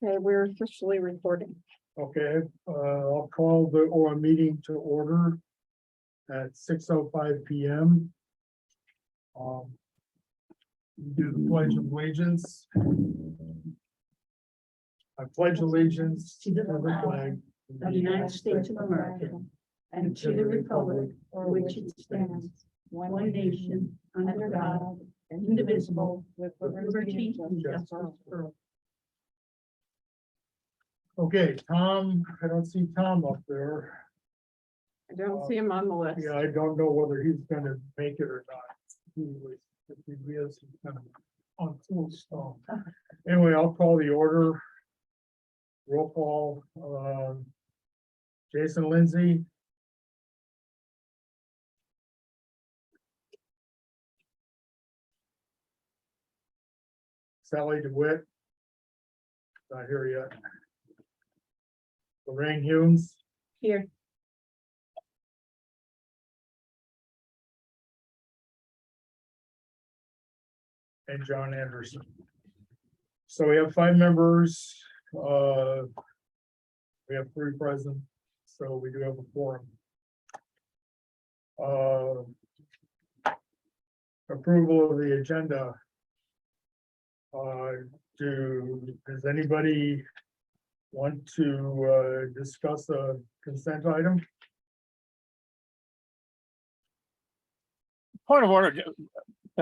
Okay, we're officially recording. Okay, I'll call the meeting to order at 6:05 p.m. Do the pledge of allegiance. I pledge allegiance to the flag Of the United States of America and to the republic for which it stands, one nation, under God, indivisible, with liberty and justice for all. Okay, Tom, I don't see Tom up there. I don't see him on the list. Yeah, I don't know whether he's gonna make it or not. If he is, he's kind of on full stone. Anyway, I'll call the order. Roll call, Jason Lindsay. Sally DeWitt. Not here yet. Lorraine Humes. Here. And John Anderson. So we have 5 members. We have 3 present, so we do have a quorum. Approval of the agenda. Does anybody want to discuss a consent item? Point of order,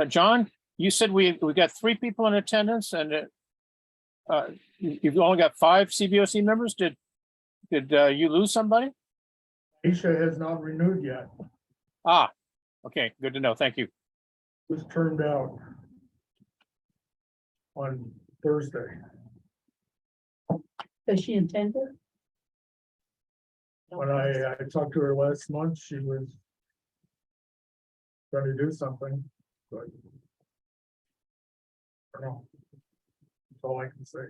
John, you said we got 3 people in attendance and you've only got 5 CBOC members. Did you lose somebody? Aisha has not renewed yet. Ah, okay, good to know. Thank you. Was turned out on Thursday. Does she intend it? When I talked to her last month, she was going to do something, but I don't know. That's all I can say.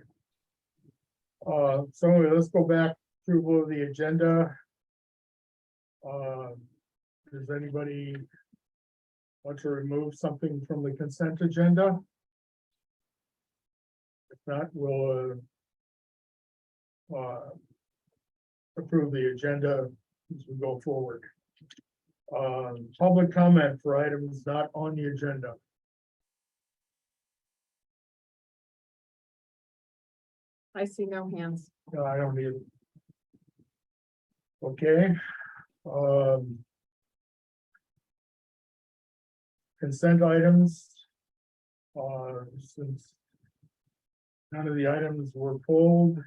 So anyway, let's go back to approval of the agenda. Does anybody want to remove something from the consent agenda? If not, we'll approve the agenda as we go forward. Public comment for items not on the agenda. I see no hands. No, I don't need it. Okay. Consent items. Since none of the items were pulled.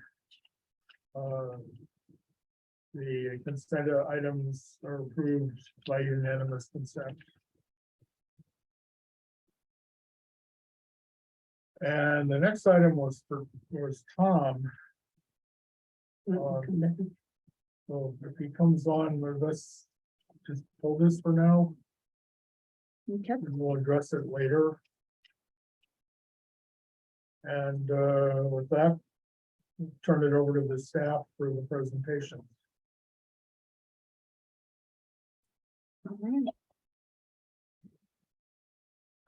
The consent items are approved by unanimous consent. And the next item was Tom. So if he comes on, let's just pull this for now, Okay. and we'll address it later. And with that, turn it over to the staff for the presentation. All right.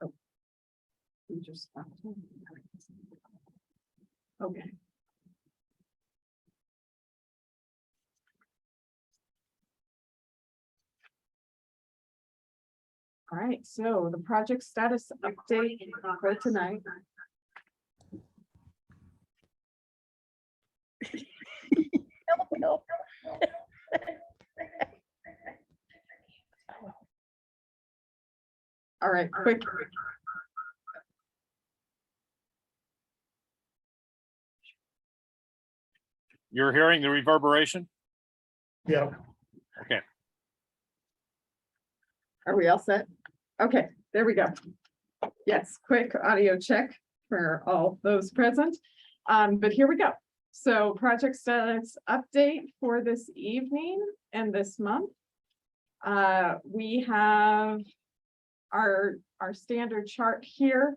Oh. You just stopped. Okay. All right, so the project status update for tonight. All right, quick. You're hearing the reverberation? Yeah, Okay. Are we all set? Okay, there we go. Yes, quick audio check for all those present. But here we go. So project status update for this evening and this month. We have our standard chart here.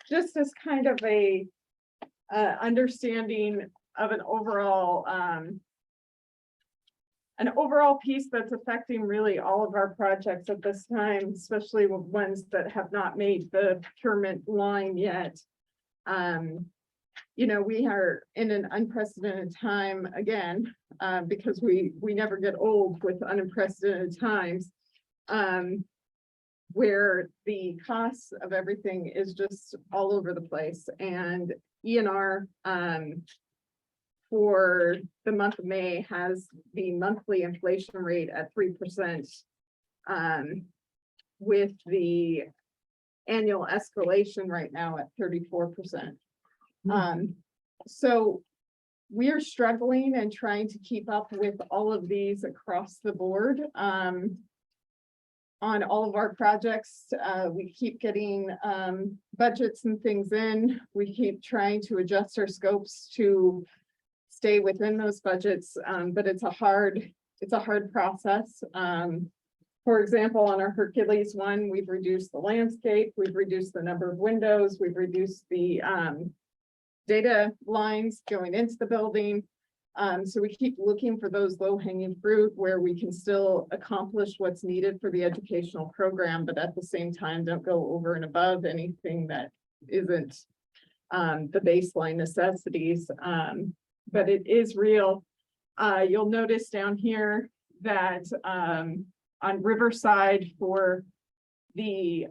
Just as kind of a understanding of an overall piece that's affecting really all of our projects at this time, especially with ones that have not made the procurement line yet. you know, we are in an unprecedented time again, because we never get old with unprecedented times. Where the costs of everything is just all over the place, and ENR, for the month of May has the monthly inflation rate at 3%. With the annual escalation right now at 34%. So we are struggling and trying to keep up with all of these across the board. On all of our projects, we keep getting budgets and things in. We keep trying to adjust our scopes to stay within those budgets, but it's a hard process. For example, on our Hercules one, we've reduced the landscape, we've reduced the number of windows, we've reduced the data lines going into the building. So we keep looking for those low-hanging fruit where we can still accomplish what's needed for the educational program, but at the same time, don't go over and above anything that isn't the baseline necessities. But it is real. You'll notice down here that on Riverside for the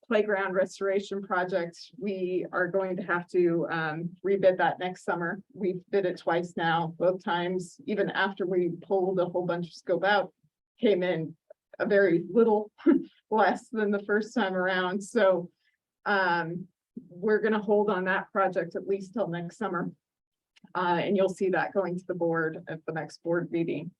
playground restoration project, we are going to have to rebid that next summer. We've bid it twice now, both times, even after we pulled a whole bunch of scope out, came in a very little less than the first time around. So we're gonna hold on that project at least till next summer. And you'll see that going to the board at the next board meeting.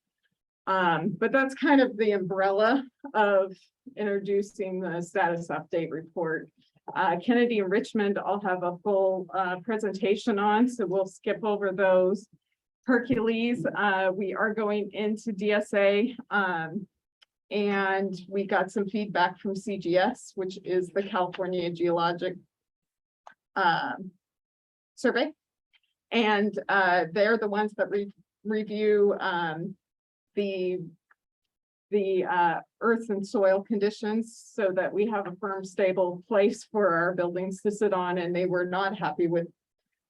But that's kind of the umbrella of introducing the status update report. Kennedy and Richmond all have a full presentation on, so we'll skip over those. Hercules, we are going into DSA, and we got some feedback from CGS, which is the California Geologic Survey. And they're the ones that review the earth and soil conditions so that we have a firm, stable place for our buildings to sit on. And they were not happy with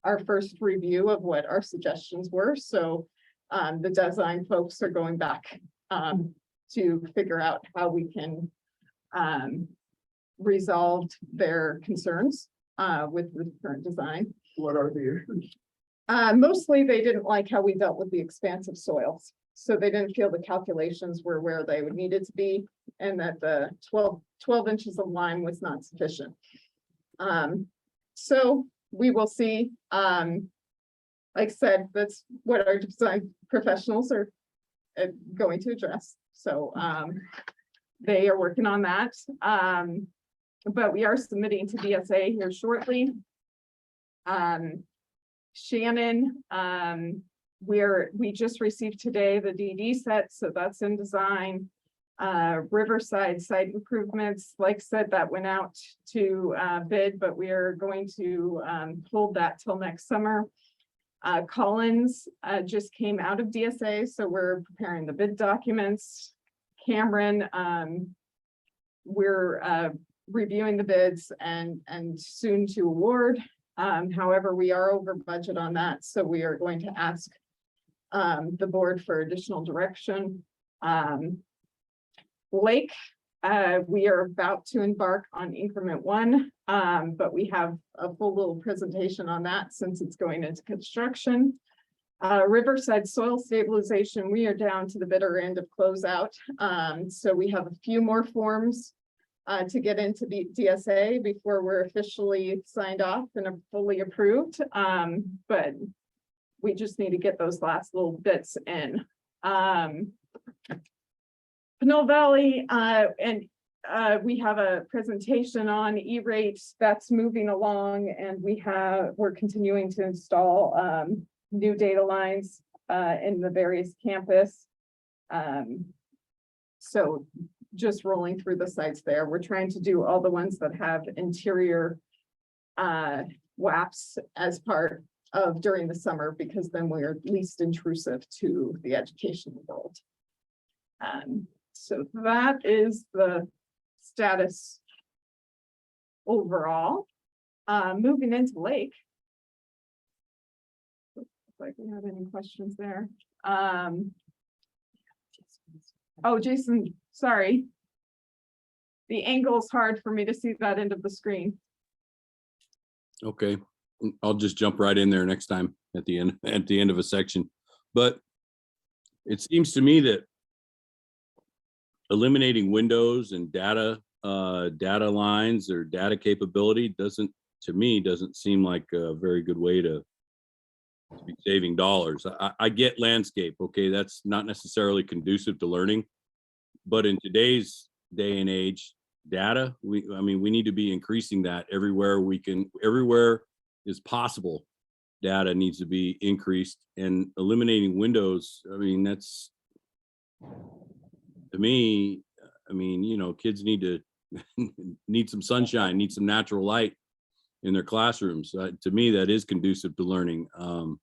our first review of what our suggestions were. So the design folks are going back to figure out how we can resolve their concerns with the current design. What are the issues? Mostly they didn't like how we dealt with the expansive soils. So they didn't feel the calculations were where they would need it to be, and that the 12 inches of lime was not sufficient. So we will see. Like I said, that's what our design professionals are going to address. So they are working on that. But we are submitting to DSA here shortly. Shannon, we just received today the DD set, so that's in design. Riverside site improvements, like I said, that went out to bid, but we are going to hold that till next summer. Collins just came out of DSA, so we're preparing the bid documents. Cameron, we're reviewing the bids and soon to award. However, we are over budget on that, so we are going to ask the board for additional direction. Lake, we are about to embark on increment 1, but we have a full little presentation on that since it's going into construction. Riverside soil stabilization, we are down to the bitter end of closeout. So we have a few more forms to get into the DSA before we're officially signed off and are fully approved. But we just need to get those last little bits in. Pinole Valley, and we have a presentation on E-rate that's moving along, and we're continuing to install new data lines in the various campus. So just rolling through the sites there. We're trying to do all the ones that have interior WAPs as part of during the summer, because then we're least intrusive to the educational world. So that is the status overall. Moving into Lake. like we had any questions there. Oh, Jason, sorry. The angle's hard for me to see that end of the screen. Okay, I'll just jump right in there next time at the end of a section. But it seems to me that eliminating windows and data lines or data capability doesn't seem like a very good way to be saving dollars. I get landscape, okay, that's not necessarily conducive to learning, but in today's day and age, data, we need to be increasing that everywhere is possible. Data needs to be increased, and eliminating windows, that's, to me, kids need some sunshine, need some natural light in their classrooms. To me, that is conducive to learning. Aren't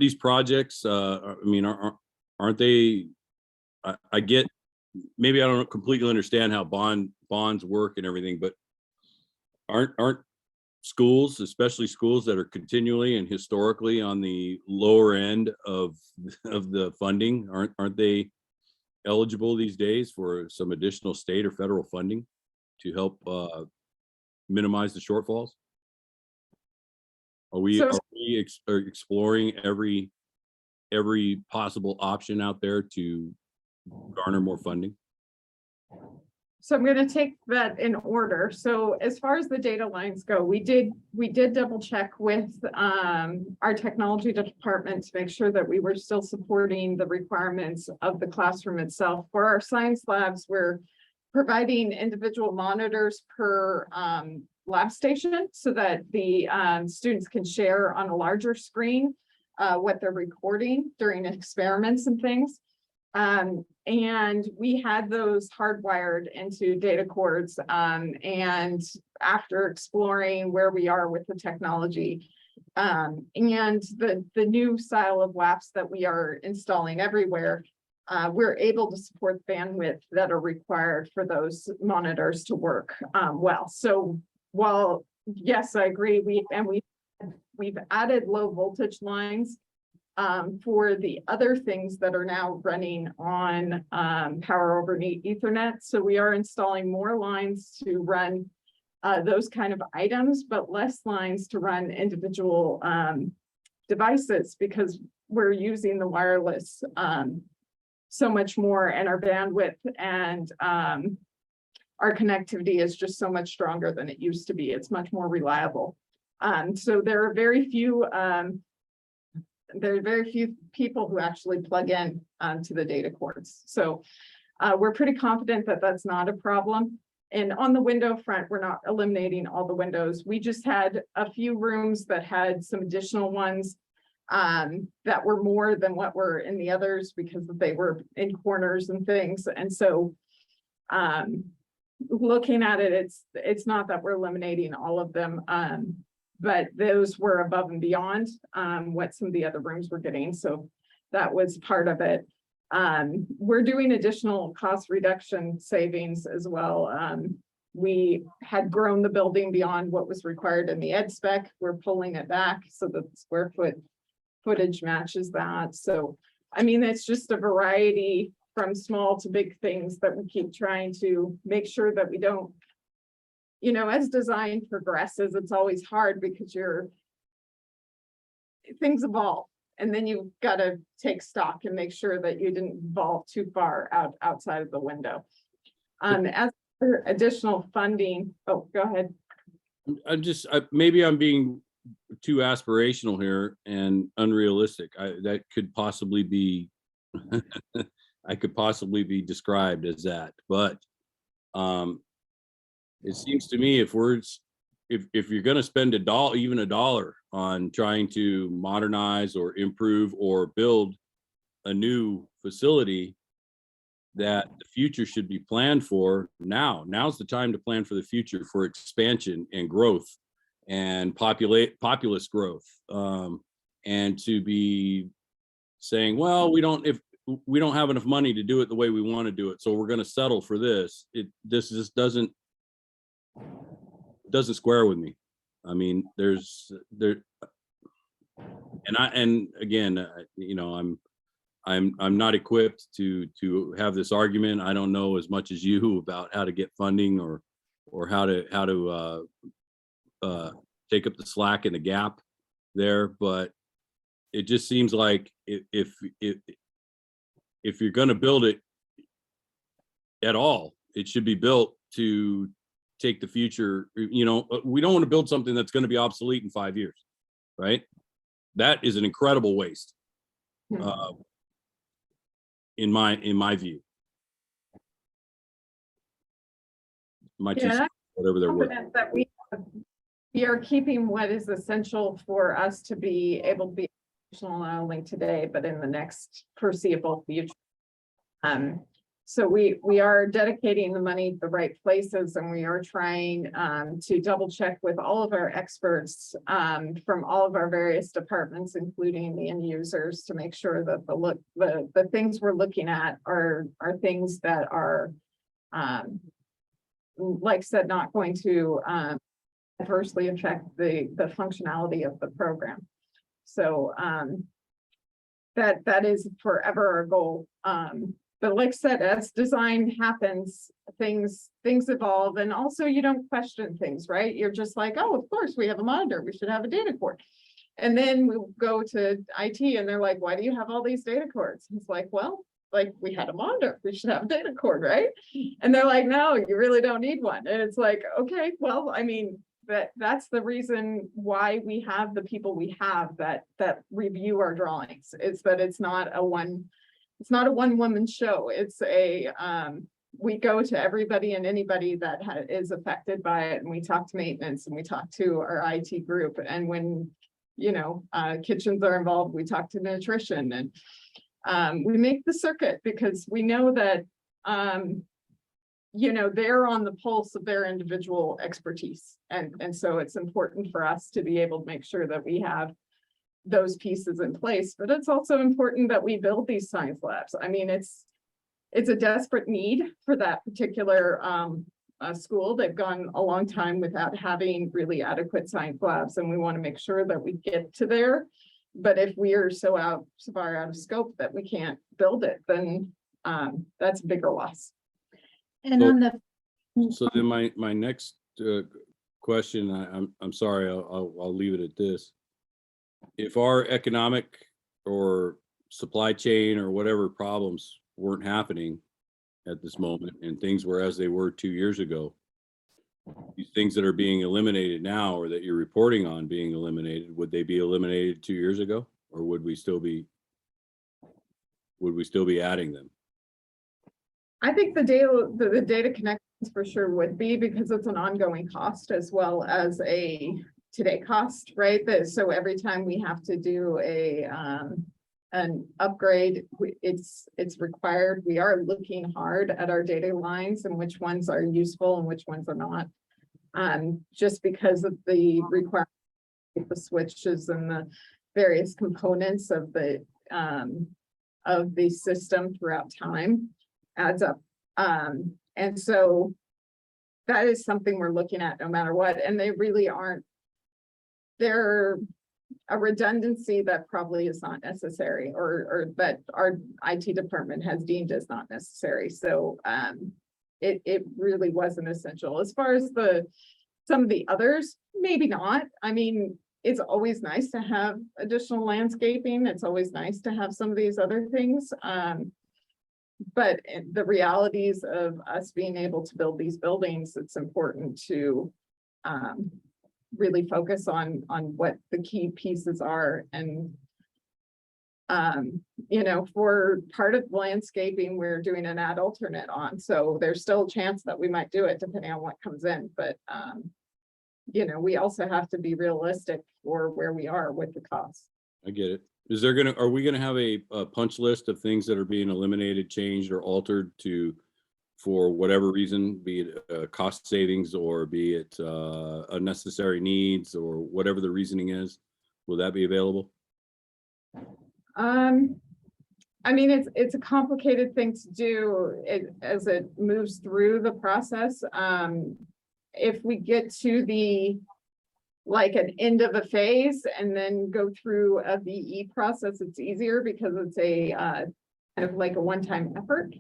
these projects, aren't they, I get, maybe I don't completely understand how bonds work and everything, but aren't schools, especially schools that are continually and historically on the lower end of the funding, aren't they eligible these days for some additional state or federal funding to help minimize the shortfalls? Are we exploring every possible option out there to garner more funding? So I'm going to take that in order. So as far as the data lines go, we did double check with our technology department to make sure that we were still supporting the requirements of the classroom itself. For our science labs, we're providing individual monitors per lab station so that the students can share on a larger screen what they're recording during experiments and things. And we had those hardwired into data cords. And after exploring where we are with the technology, and the new style of WAPs that we are installing everywhere, we're able to support bandwidth that are required for those monitors to work well. So while, yes, I agree, we've added low voltage lines for the other things that are now running on power over Ethernet. So we are installing more lines to run those kind of items, but less lines to run individual devices, because we're using the wireless so much more, and our bandwidth and our connectivity is just so much stronger than it used to be. It's much more reliable. So there are very few people who actually plug in to the data cords. So we're pretty confident that that's not a problem. And on the window front, we're not eliminating all the windows. We just had a few rooms that had some additional ones that were more than what were in the others because they were in corners and things. And so looking at it, it's not that we're eliminating all of them. But those were above and beyond what some of the other rooms were getting. So that was part of it. We're doing additional cost reduction savings as well. We had grown the building beyond what was required in the ed spec. We're pulling it back so that the square footage matches that. So, it's just a variety from small to big things that we keep trying to make sure that we don't, as design progresses, it's always hard because things evolve, and then you've got to take stock and make sure that you didn't evolve too far outside of the window. As for additional funding, oh, go ahead. Maybe I'm being too aspirational here and unrealistic. That could possibly be, I could possibly be described as that, but it seems to me if you're going to spend even a dollar on trying to modernize or improve or build a new facility, that the future should be planned for now. Now's the time to plan for the future, for expansion and growth and populous growth, and to be saying, well, we don't have enough money to do it the way we want to do it, so we're going to settle for this. This just doesn't square with me. I mean, and again, you know, I'm not equipped to have this argument. I don't know as much as you about how to get funding or how to take up the slack in the gap there, but it just seems like if you're going to build it at all, it should be built to take the future. You know, we don't want to build something that's going to be obsolete in 5 years, right? That is an incredible waste, in my view. Yeah, Whatever they're worth. confident that we are keeping what is essential for us to be able to be operational not only today, but in the next foreseeable future. So we are dedicating the money to the right places, and we are trying to double check with all of our experts from all of our various departmts, including the end users, to make sure that the things we're looking at are things that are like I said, not going to adversely affect the functionality of the program. So that is forever our goal. But like I said, as design happens, things evolve, and also you don't question things, right? You're just like, oh, of course we have a monitor, we should have a data cord. And then we go to IT and they're like, why do you have all these data cords? It's like, well, like we had a monitor, we should have a data cord, right? And they're like, no, you really don't need one. And it's like, okay, well, I mean, that's the reason why we have the people we have that review our drawings. It's that it's not a one woman show. It's we go to everybody and anybody that is affected by it, and we talk to maintenance, and we talk to our IT group, and when kitchens are involved, we talk to nutrition, and we make the circuit because we know that they're on the pulse of their individual expertise, and so it's important for us to be able to make sure that we have those pieces in place. But it's also important that we build these science labs. I mean, it's a desperate need for that particular school. They've gone a long time without having really adequate science labs, and we want to make sure that we get to there. But if we are so far out of scope that we can't build it, then that's a bigger loss. And So- on the, So then my next question, I'm sorry, I'll leave it at this. If our economic or supply chain or whatever problems weren't happening at this moment, and things were as they were 2 years ago, these things that are being eliminated now, or that you're reporting on being eliminated, would they be eliminated 2 years ago, or would we still be adding them? I think the data connections for sure would be, because it's an ongoing cost as well as a today cost, right? So every time we have to do an upgrade, it's required. We are looking hard at our data lines and which ones are useful and which ones are not. Just because of the requirement, the switches and the various components of the system throughout time adds up. And so that is something we're looking at no matter what. And they really aren't, they're a redundancy that probably is not necessary, or that our IT department has deemed as not necessary. So it really wasn't essential. As far as some of the others, maybe not. I mean, it's always nice to have additional landscaping. It's always nice to have some of these other things. But the realities of us being able to build these buildings, it's important to really focus on what the key pieces are. And for part of landscaping, we're doing an ad alternate on, so there's still a chance that we might do it depending on what comes in. But we also have to be realistic for where we are with the cost. I get it. Are we gonna have a punch list of things that are being eliminated, changed, or altered for whatever reason, be it cost savings, or be it unnecessary needs, or whatever the reasoning is? Will that be available? I mean, it's a complicated thing to do as it moves through the process. If we get to the like an end of a phase and then go through a VE process, it's easier because it's a kind of like a one-time effort.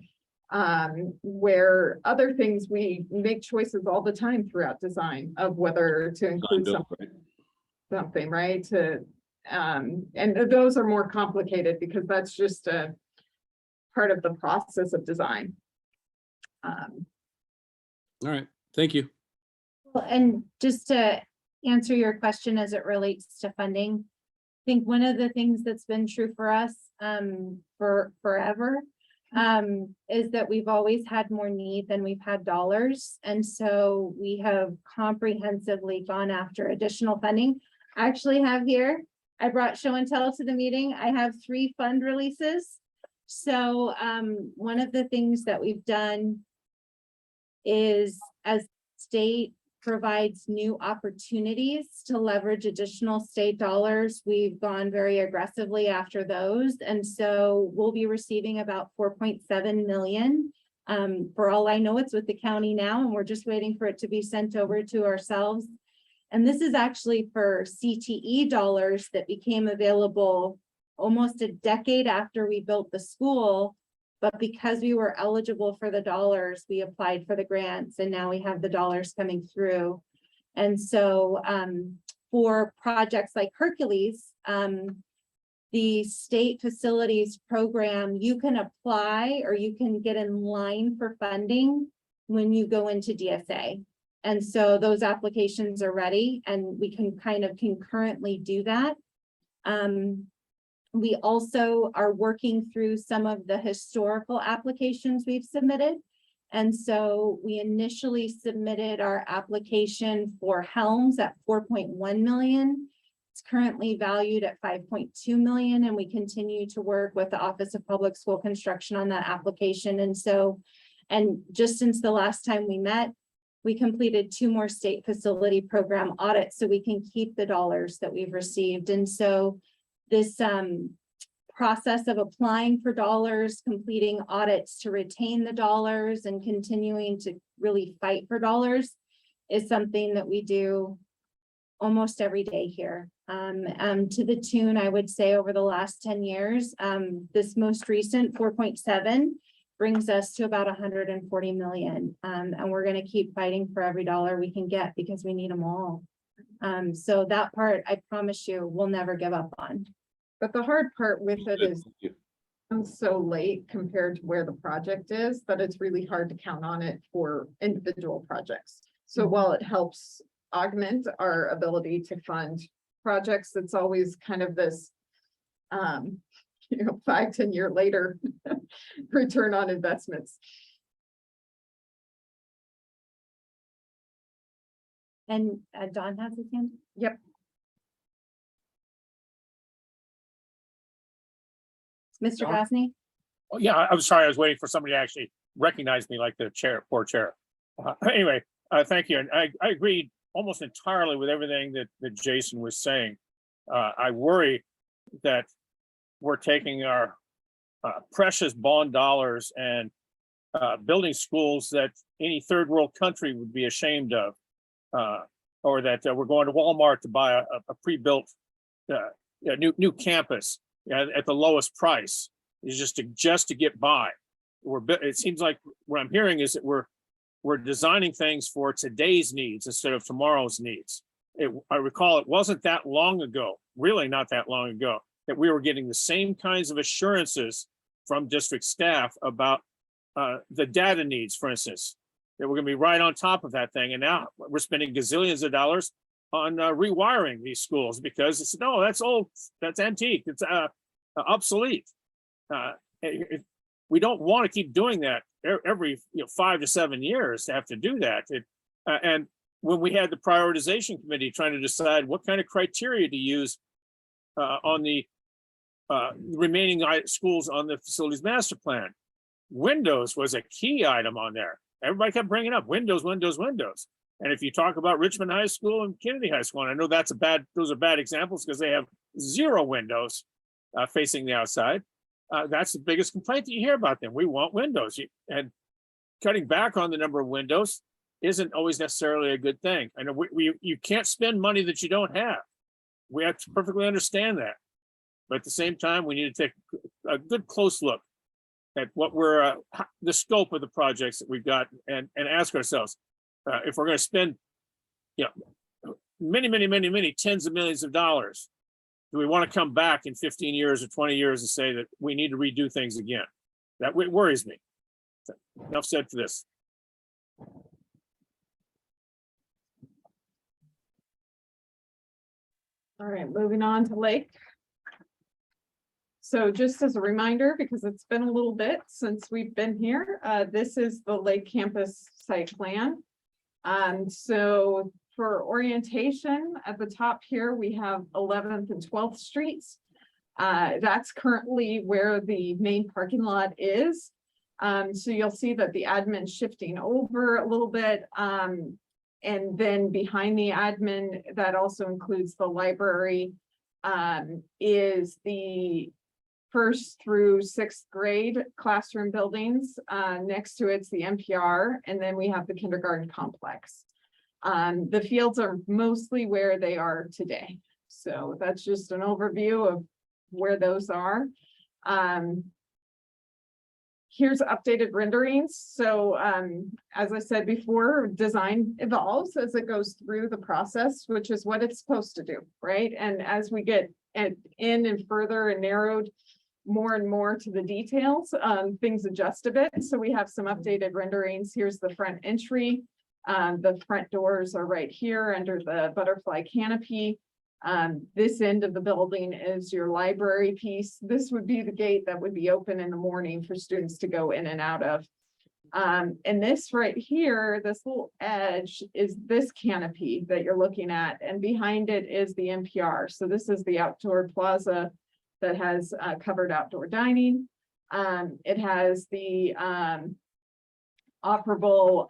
Where other things, we make choices all the time throughout design of whether to include something, right? And those are more complicated because that's just a part of the process of design. All right, thank you. Well, and just to answer your question as it relates to funding, I think one of the things that's been true for us for forever is that we've always had more need than we've had dollars. And so we have comprehensively gone after additional funding. I actually have here, I brought show and tell to the meeting. I have 3 fund releases. So one of the things that we've done is, as state provides new opportunities to leverage additional state dollars, we've gone very aggressively after those. And so we'll be receiving about 4.7 million. For all I know, it's with the county now, and we're just waiting for it to be sent over to ourselves. And this is actually for CTE dollars that became available almost a decade after we built the school. But because we were eligible for the dollars, we applied for the grants, and now we have the dollars coming through. And so for projects like Hercules, the state facilities program, you can apply or you can get in line for funding when you go into DSA. And so those applications are ready, and we can kind of concurrently do that. We also are working through some of the historical applications we've submitted. And so we initially submitted our application for Helms at 4.1 million. It's currently valued at 5.2 million, and we continue to work with the Office of Public School Construction on that application. And so, and just since the last time we met, we completed 2 more state facility program audits so we can keep the dollars that we've received. And so this process of applying for dollars, completing audits to retain the dollars, and continuing to really fight for dollars is something that we do almost every day here. To the tune, I would say, over the last 10 years, this most recent 4.7 brings us to about 140 million. And we're going to keep fighting for every dollar we can get because we need them all. So that part, I promise you, we'll never give up on. But the hard part with it is it's so late compared to where the project is that it's really hard to count on it for individual projects. So while it helps augment our ability to fund projects, it's always kind of this 5-10 year later return on investments. And Don has his hand. Yep. Mr. Don? Gosney? Oh, yeah, I'm sorry. I was waiting for somebody to actually recognize me like the poor chair. Anyway, thank you. And I agreed almost entirely with everything that Jason was saying. I worry that we're taking our precious bond dollars and building schools that any third world country would be ashamed of, or that we're going to Walmart to buy a pre-built new campus at the lowest price, is just to get by. It seems like what I'm hearing is that we're designing things for today's needs instead of tomorrow's needs. I recall it wasn't that long ago, really not that long ago, that we were getting the same kinds of assurances from district staff about the data needs, for instance, that we're going to be right on top of that thing. And now we're spending gazillions of dollars on rewiring these schools because it's no, that's old, that's antique, it's obsolete. We don't want to keep doing that every 5 to 7 years to have to do that. And when we had the prioritization committee trying to decide what kind of criteria to use on the remaining schools on the facilities master plan, windows was a key item on there. Everybody kept bringing up windows. And if you talk about Richmond High School and Kennedy High School, and I know those are bad examples because they have 0 windows facing the outside. That's the biggest complaint that you hear about them. We want windows, and cutting back on the number of windows isn't always necessarily a good thing. I know you can't spend money that you don't have. We have to perfectly understand that. But at the same time, we need to take a good close look at what the scope of the projects that we've got and ask ourselves, if we're going to spend, many tens of millions of dollars, do we want to come back in 15 years or 20 years and say that we need to redo things again? That worries me. Enough said for this. All right, moving on to Lake. So just as a reminder, because it's been a little bit since we've been here, this is the Lake Campus site plan. So for orientation, at the top here, we have 11th and 12th Streets. That's currently where the main parking lot is. So you'll see that the admin's shifting over a little bit. And then behind the admin, that also includes the library, is the 1st through 6th grade classroom buildings. Next to it's the NPR, and then we have the kindergarten complex. The fields are mostly where they are today. So that's just an overview of where those are. Here's updated renderings. So as I said before, design evolves as it goes through the process, which is what it's supposed to do, right? And as we get in and further and narrowed more and more to the details, things adjust a bit. So we have some updated renderings. Here's the front entry. The front doors are right here under the butterfly canopy. This end of the building is your library piece. This would be the gate that would be open in the morning for students to go in and out of. And this right here, this little edge is this canopy that you're looking at, and behind it is the NPR. So this is the outdoor plaza that has covered outdoor dining. It has the operable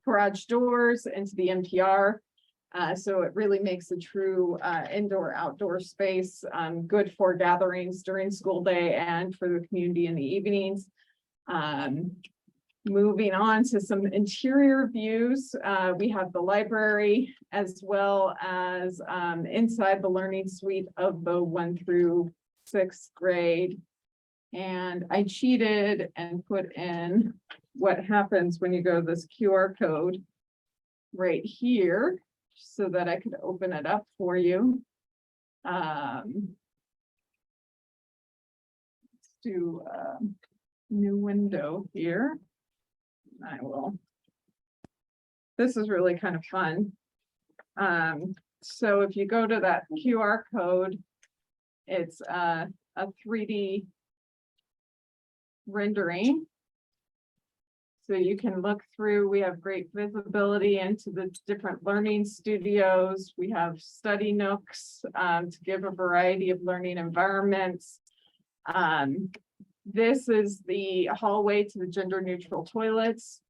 garage doors into the NPR. So it really makes a true indoor-outdoor space, good for gatherings during school day and for the community in the evenings. Moving on to some interior views, we have the library as well as inside the learning suite of the 1 through 6th grade. And I cheated and put in what happens when you go to this QR code right here so that I could open it up for you. Let's do a new window here. I will. This is really kind of fun. So if you go to that QR code, it's a 3D rendering. So you can look through, we have great visibility into the different learning studios. We have study nooks to give a variety of learning environments. This is the hallway to the gender neutral toilets.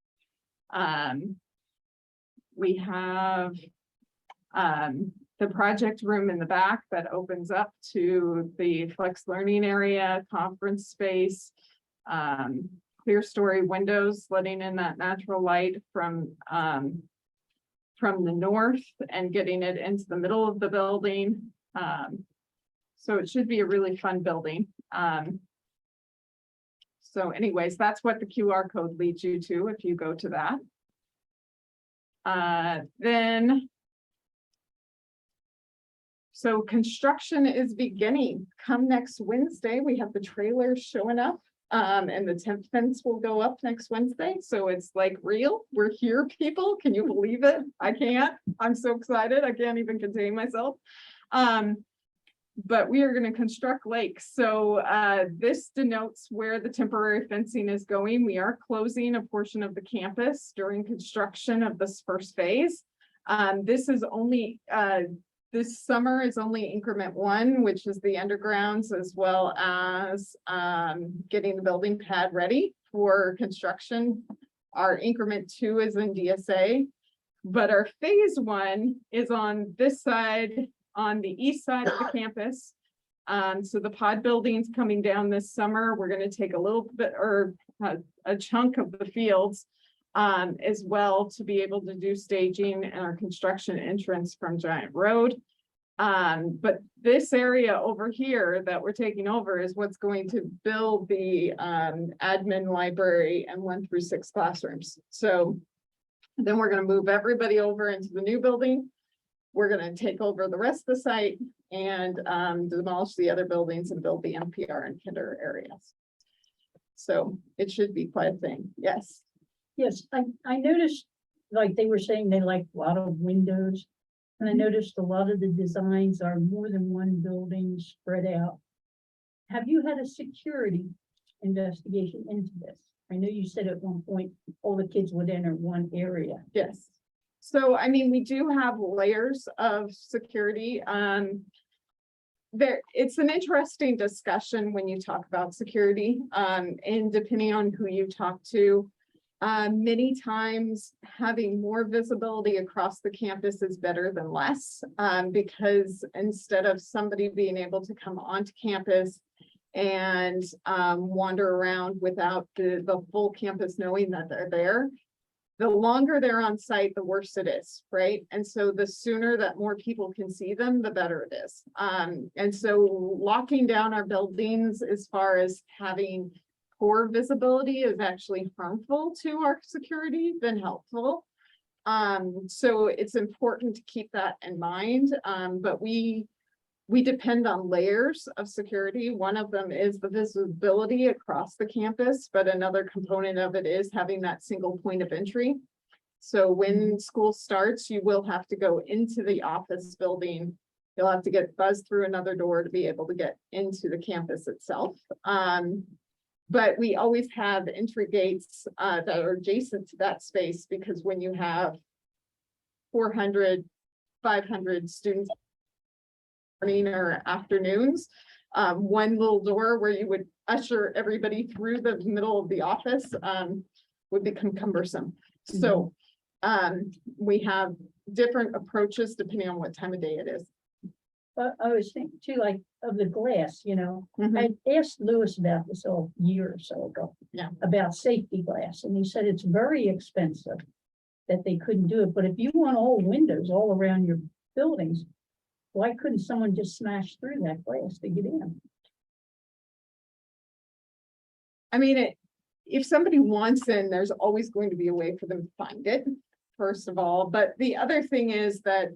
We have the project room in the back that opens up to the flex learning area, conference space, clear story windows, letting in that natural light from the north and getting it into the middle of the building. So it should be a really fun building. So anyways, that's what the QR code leads you to if you go to that. So construction is beginning. Come next Wednesday, we have the trailers showing up. And the temp fence will go up next Wednesday. So it's like real. We're here, people. Can you believe it? I can't. I'm so excited. I can't even contain myself. But we are going to construct lakes. So this denotes where the temporary fencing is going. We are closing a portion of the campus during construction of this first phase. This is only this summer is only increment 1, which is the undergrounds, as well as getting the building pad ready for construction. Our increment 2 is in DSA, but our phase 1 is on this side, on the east side of the campus. So the pod building's coming down this summer. We're going to take a little bit or a chunk of the fields as well to be able to do staging and our construction entrance from Giant Road. But this area over here that we're taking over is what's going to build the admin library and 1 through 6 classrooms. So then we're going to move everybody over into the new building. We're going to take over the rest of the site and demolish the other buildings and build the NPR and kinder areas. So it should be quite a thing. Yes. Yes, I noticed, like they were saying, they like a lot of windows. And I noticed a lot of the designs are more than one building spread out. Have you had a security investigation into this? I know you said at one point, all the kids would enter one area. Yes. So, I mean, we do have layers of security. It's an interesting discussion when you talk about security, and depending on who you talk to, many times having more visibility across the campus is better than less, because instead of somebody being able to come onto campus and wander around without the full campus knowing that they're there, the longer they're on site, the worse it is, right? And so the sooner that more people can see them, the better it is. And so locking down our buildings as far as having poor visibility is actually harmful to our security than helpful. So it's important to keep that in mind. But we depend on layers of security. One of them is the visibility across the campus, but another component of it is having that single point of entry. So when school starts, you will have to go into the office building. You'll have to get buzzed through another door to be able to get into the campus itself. But we always have entry gates that are adjacent to that space, because when you have 400, 500 students morning or afternoons, one little door where you would usher everybody through the middle of the office would become cumbersome. So we have different approaches depending on what time of day it is. But I was thinking too, like of the glass, you know, Mhm. I asked Lewis about this a year or so ago. Yeah. About safety glass, and he said it's very expensive, that they couldn't do it. But if you want all windows all around your buildings, why couldn't someone just smash through that glass to get in? I mean, if somebody wants in, there's always going to be a way for them to find it, first of all. But the other thing is that,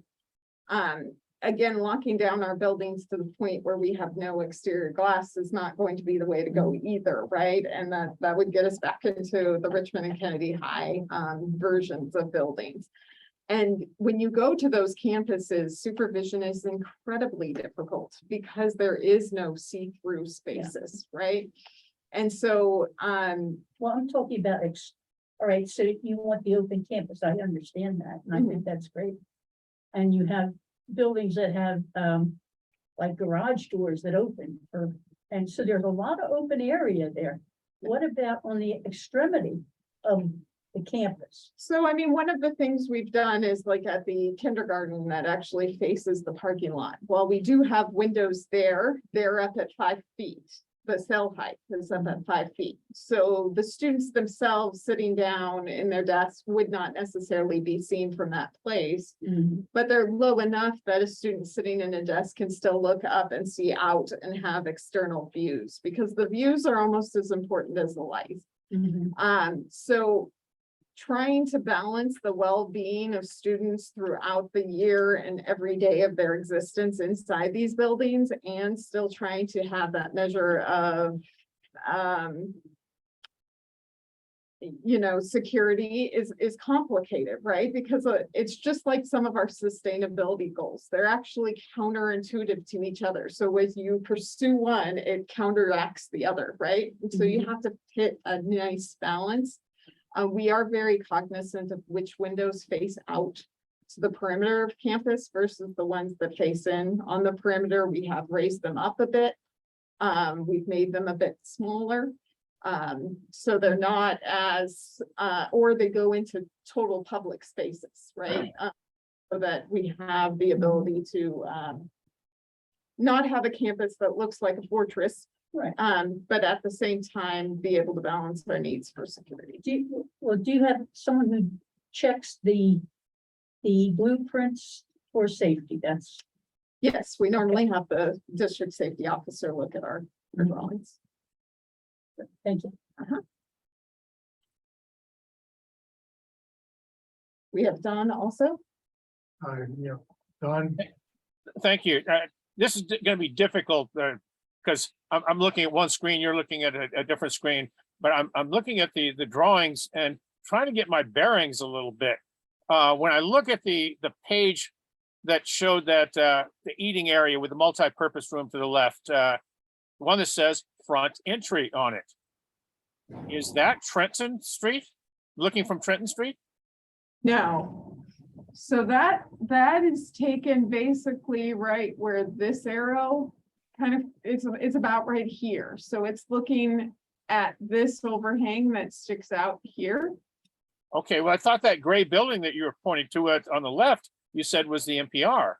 again, locking down our buildings to the point where we have no exterior glass is not going to be the way to go either, right? And that would get us back into the Richmond and Kennedy High versions of buildings. And when you go to those campuses, supervision is incredibly difficult because there is no see-through spaces, right? And so, Well, I'm talking about, all right, so you want the open campus, I understand that, and I think that's great. And you have buildings that have, like garage doors that open, and so there's a lot of open area there. What about on the extremity of the campus? So, I mean, one of the things we've done is like at the kindergarten that actually faces the parking lot. While we do have windows there, they're up at 5 feet. The cell height is up at 5 feet. So the students themselves sitting down in their desks would not necessarily be seen from that place, but they're low enough that a student sitting in a desk can still look up and see out and have external views, because the views are almost as important as the light. So trying to balance the well-being of students throughout the year and every day of their existence inside these buildings, and still trying to have that measure of, you know, security is complicated, right? Because it's just like some of our sustainability goals. They're actually counterintuitive to each other. So as you pursue one, it counteracts the other, right? And so you have to hit a nice balance. We are very cognizant of which windows face out to the perimeter of campus versus the ones that face in. On the perimeter, we have raised them up a bit. We've made them a bit smaller. So they're not as, or they go into total public spaces, right? So that we have the ability to not have a campus that looks like a fortress Right. But at the same time, be able to balance their needs for security. Do you have someone who checks the blueprints for safety? That's, Yes, we normally have the district safety officer look at our drawings. thank you. We have Don also. Yeah, Don, Thank you. This is gonna be difficult, because I'm looking at one screen, you're looking at a different screen, but I'm looking at the drawings and trying to get my bearings a little bit. When I look at the page that showed that the eating area with the multi-purpose room to the left, one that says front entry on it. Is that Trenton Street? Looking from Trenton Street? No. So that is taken basically right where this arrow kind of, it's about right here. So it's looking at this overhang that sticks out here. Okay, well, I thought that gray building that you were pointing to on the left, you said was the NPR.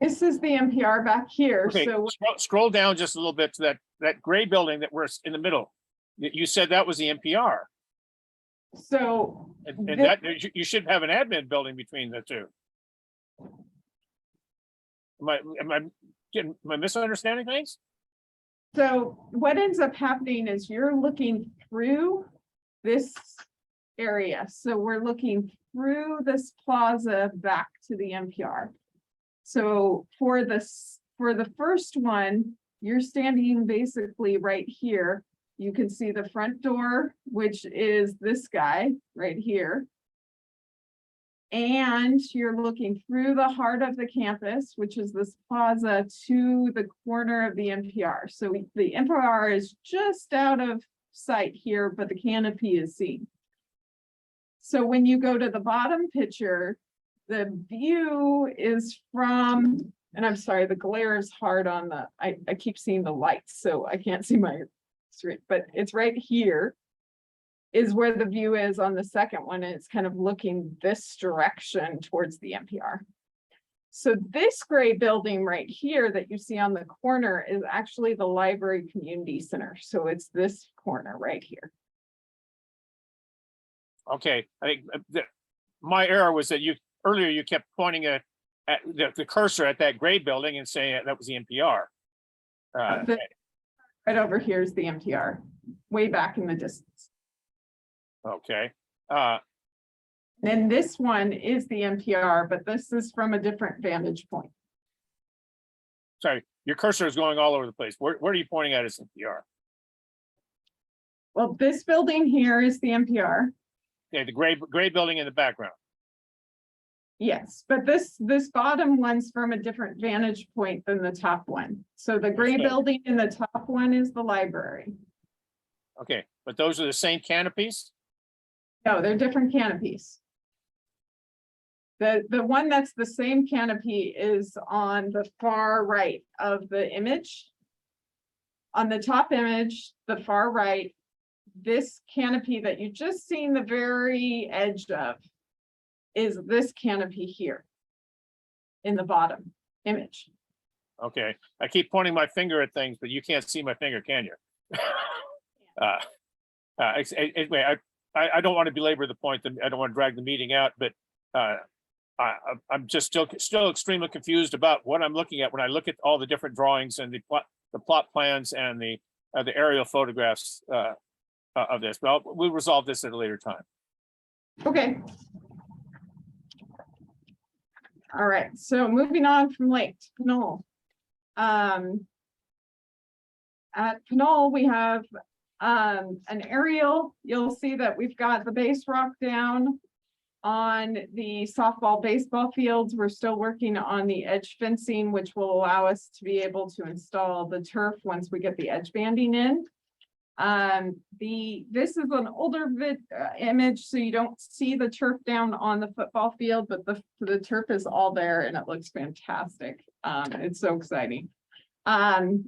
This is the NPR back here. Okay, So scroll down just a little bit to that gray building that we're in the middle. You said that was the NPR. so And Thi- that you should have an admin building between the two. Am I misunderstanding things? So what ends up happening is you're looking through this area. So we're looking through this plaza back to the NPR. So for the first one, you're standing basically right here. You can see the front door, which is this guy right here. And you're looking through the heart of the campus, which is this plaza, to the corner of the NPR. So the NPR is just out of sight here, but the canopy is seen. So when you go to the bottom picture, the view is from, and I'm sorry, the glare is hard on I keep seeing the lights, so I can't see my screen, but it's right here is where the view is on the second one. And it's kind of looking this direction towards the NPR. So this gray building right here that you see on the corner is actually the library community center. So it's this corner right here. Okay, I think my error was that earlier you kept pointing at the cursor at that gray building and saying that was the NPR. Right over here is the NPR, way back in the distance. Okay. And this one is the NPR, but this is from a different vantage point. Sorry, your cursor is going all over the place. Where are you pointing at as NPR? Well, this building here is the NPR. Okay, the gray building in the background. Yes, but this bottom one's from a different vantage point than the top one. So the gray Okay. building in the top one is the library. Okay, but those are the same canopies? No, they're different canopies. The one that's the same canopy is on the far right of the image. On the top image, the far right, this canopy that you just seen the very edge of is this canopy here in the bottom image. Okay, I keep pointing my finger at things, but you can't see my finger, can you? Anyway, I don't want to belabor the point, that I don't want to drag the meeting out, but I'm just still extremely confused about what I'm looking at when I look at all the different drawings and the plot plans and the aerial photographs of this. But we'll resolve this at a later time. Okay. All right, so moving on from Lake to Pinole. At Pinole, we have an aerial. You'll see that we've got the base rock down on the softball, baseball fields. We're still working on the edge fencing, which will allow us to be able to install the turf once we get the edge banding in. This is an older image, so you don't see the turf down on the football field, but the turf is all there and it looks fantastic. It's so exciting.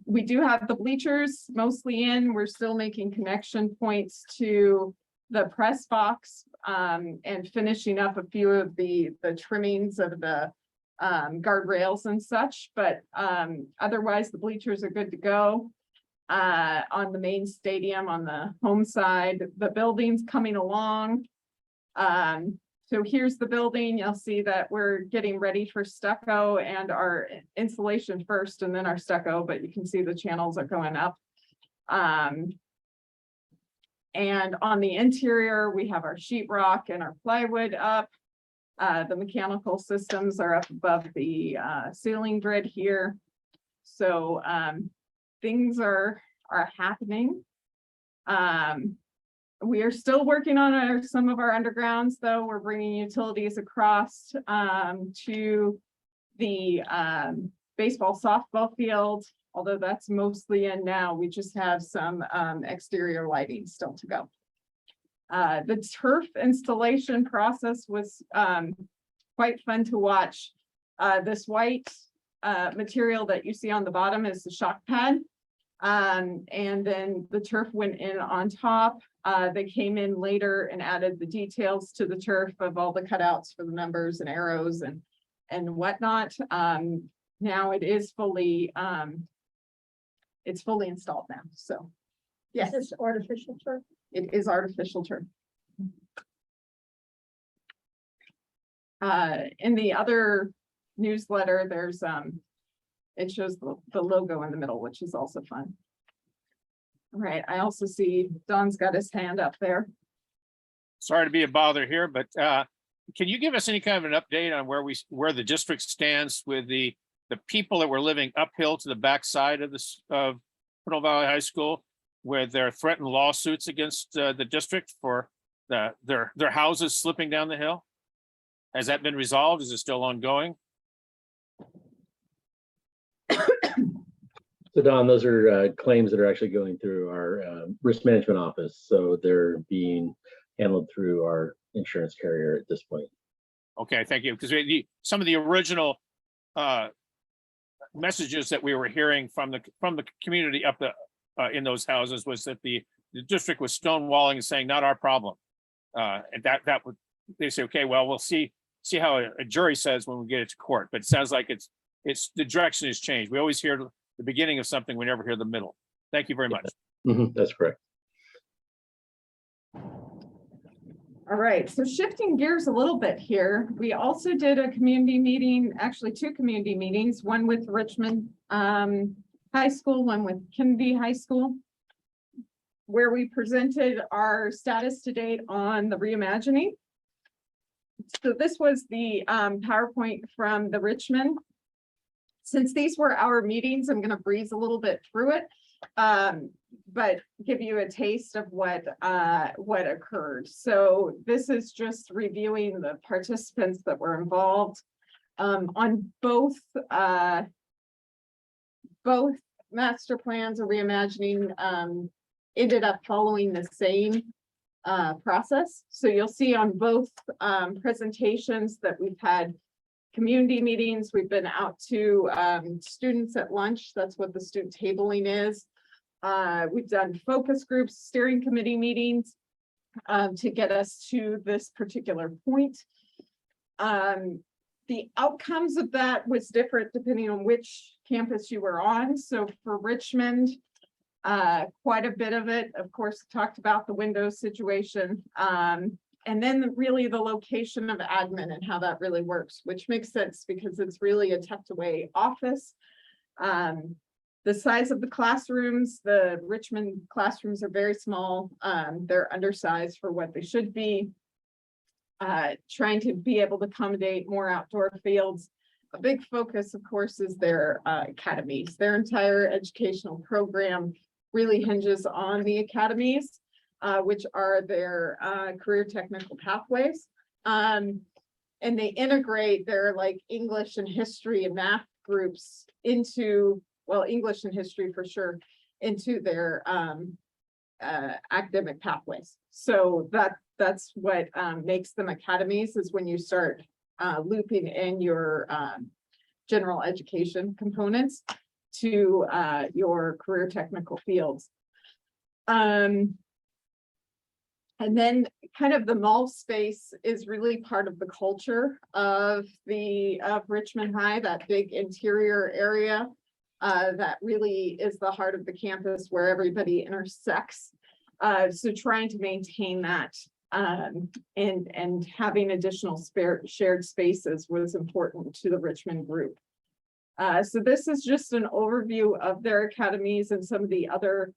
We do have the bleachers mostly in. We're still making connection points to the press box and finishing up a few of the trimmings of the guardrails and such, but otherwise the bleachers are good to go. on the main stadium on the home side. The building's coming along. So here's the building. You'll see that we're getting ready for stucco and our insulation first and then our stucco, but you can see the channels are going up. And on the interior, we have our sheetrock and our plywood up. The mechanical systems are up above the ceiling grid here. So things are happening. We are still working on some of our undergrounds, though. We're bringing utilities across to the baseball softball field, although that's mostly in now. We just have some exterior lighting still to go. The turf installation process was quite fun to watch. This white material that you see on the bottom is the shock pad. And then the turf went in on top. They came in later and added the details to the turf of all the cutouts for the numbers and arrows and whatnot. Now it is fully installed now. So yes, Is this artificial turf? it is artificial turf. In the other newsletter, there's it shows the logo in the middle, which is also fun. All right, I also see Don's got his hand up there. Sorry to be a bother here, but can you give us any kind of an update on where the district stands with the people that were living uphill to the backside of Pinole Valley High School, with their threatened lawsuits against the district for their houses slipping down the hill? Has that been resolved? Is it still ongoing? So Don, those are claims that are actually going through our risk management office. So they're being handled through our insurance carrier at this point. Okay, thank you. Because some of the original messages that we were hearing from the community up in those houses was that the district was stonewalling and saying, not our problem. And that would, they say, okay, well, we'll see how a jury says when we get it to court. But it sounds like it's the direction has changed. We always hear the beginning of something, we never hear the middle. Thank you very much. That's correct. All right, so shifting gears a little bit here, we also did a community meeting, actually 2 community meetings, one with Richmond High School, one with Kennedy High School, where we presented our status to date on the reimagining. So this was the PowerPoint from the Richmond. Since these were our meetings, I'm going to breeze a little bit through it, but give you a taste of what occurred. So this is just reviewing the participants that were involved on both master plans or reimagining ended up following the same process. So you'll see on both presentations that we've had community meetings. We've been out to students at lunch. That's what the student tabling is. We've done focus groups, steering committee meetings to get us to this particular point. The outcomes of that was different depending on which campus you were on. So for Richmond, quite a bit of it, of course, talked about the windows situation. And then really the location of admin and how that really works, which makes sense because it's really a tucked away office. The size of the classrooms, the Richmond classrooms are very small. They're undersized for what they should be. Trying to be able to accommodate more outdoor fields. A big focus, of course, is their academies. Their entire educational program really hinges on the academies, which are their career technical pathways. And they integrate their like English and history and math groups into, well, English and history for sure, into their academic pathways. So that's what makes them academies, is when you start looping in your general education components to your career technical fields. And then kind of the mall space is really part of the culture of Richmond High, that big interior area. that really is the heart of the campus where everybody intersects. So trying to maintain that, and having additional shared spaces was important to the Richmond group. So this is just an overview of their academies and some of the other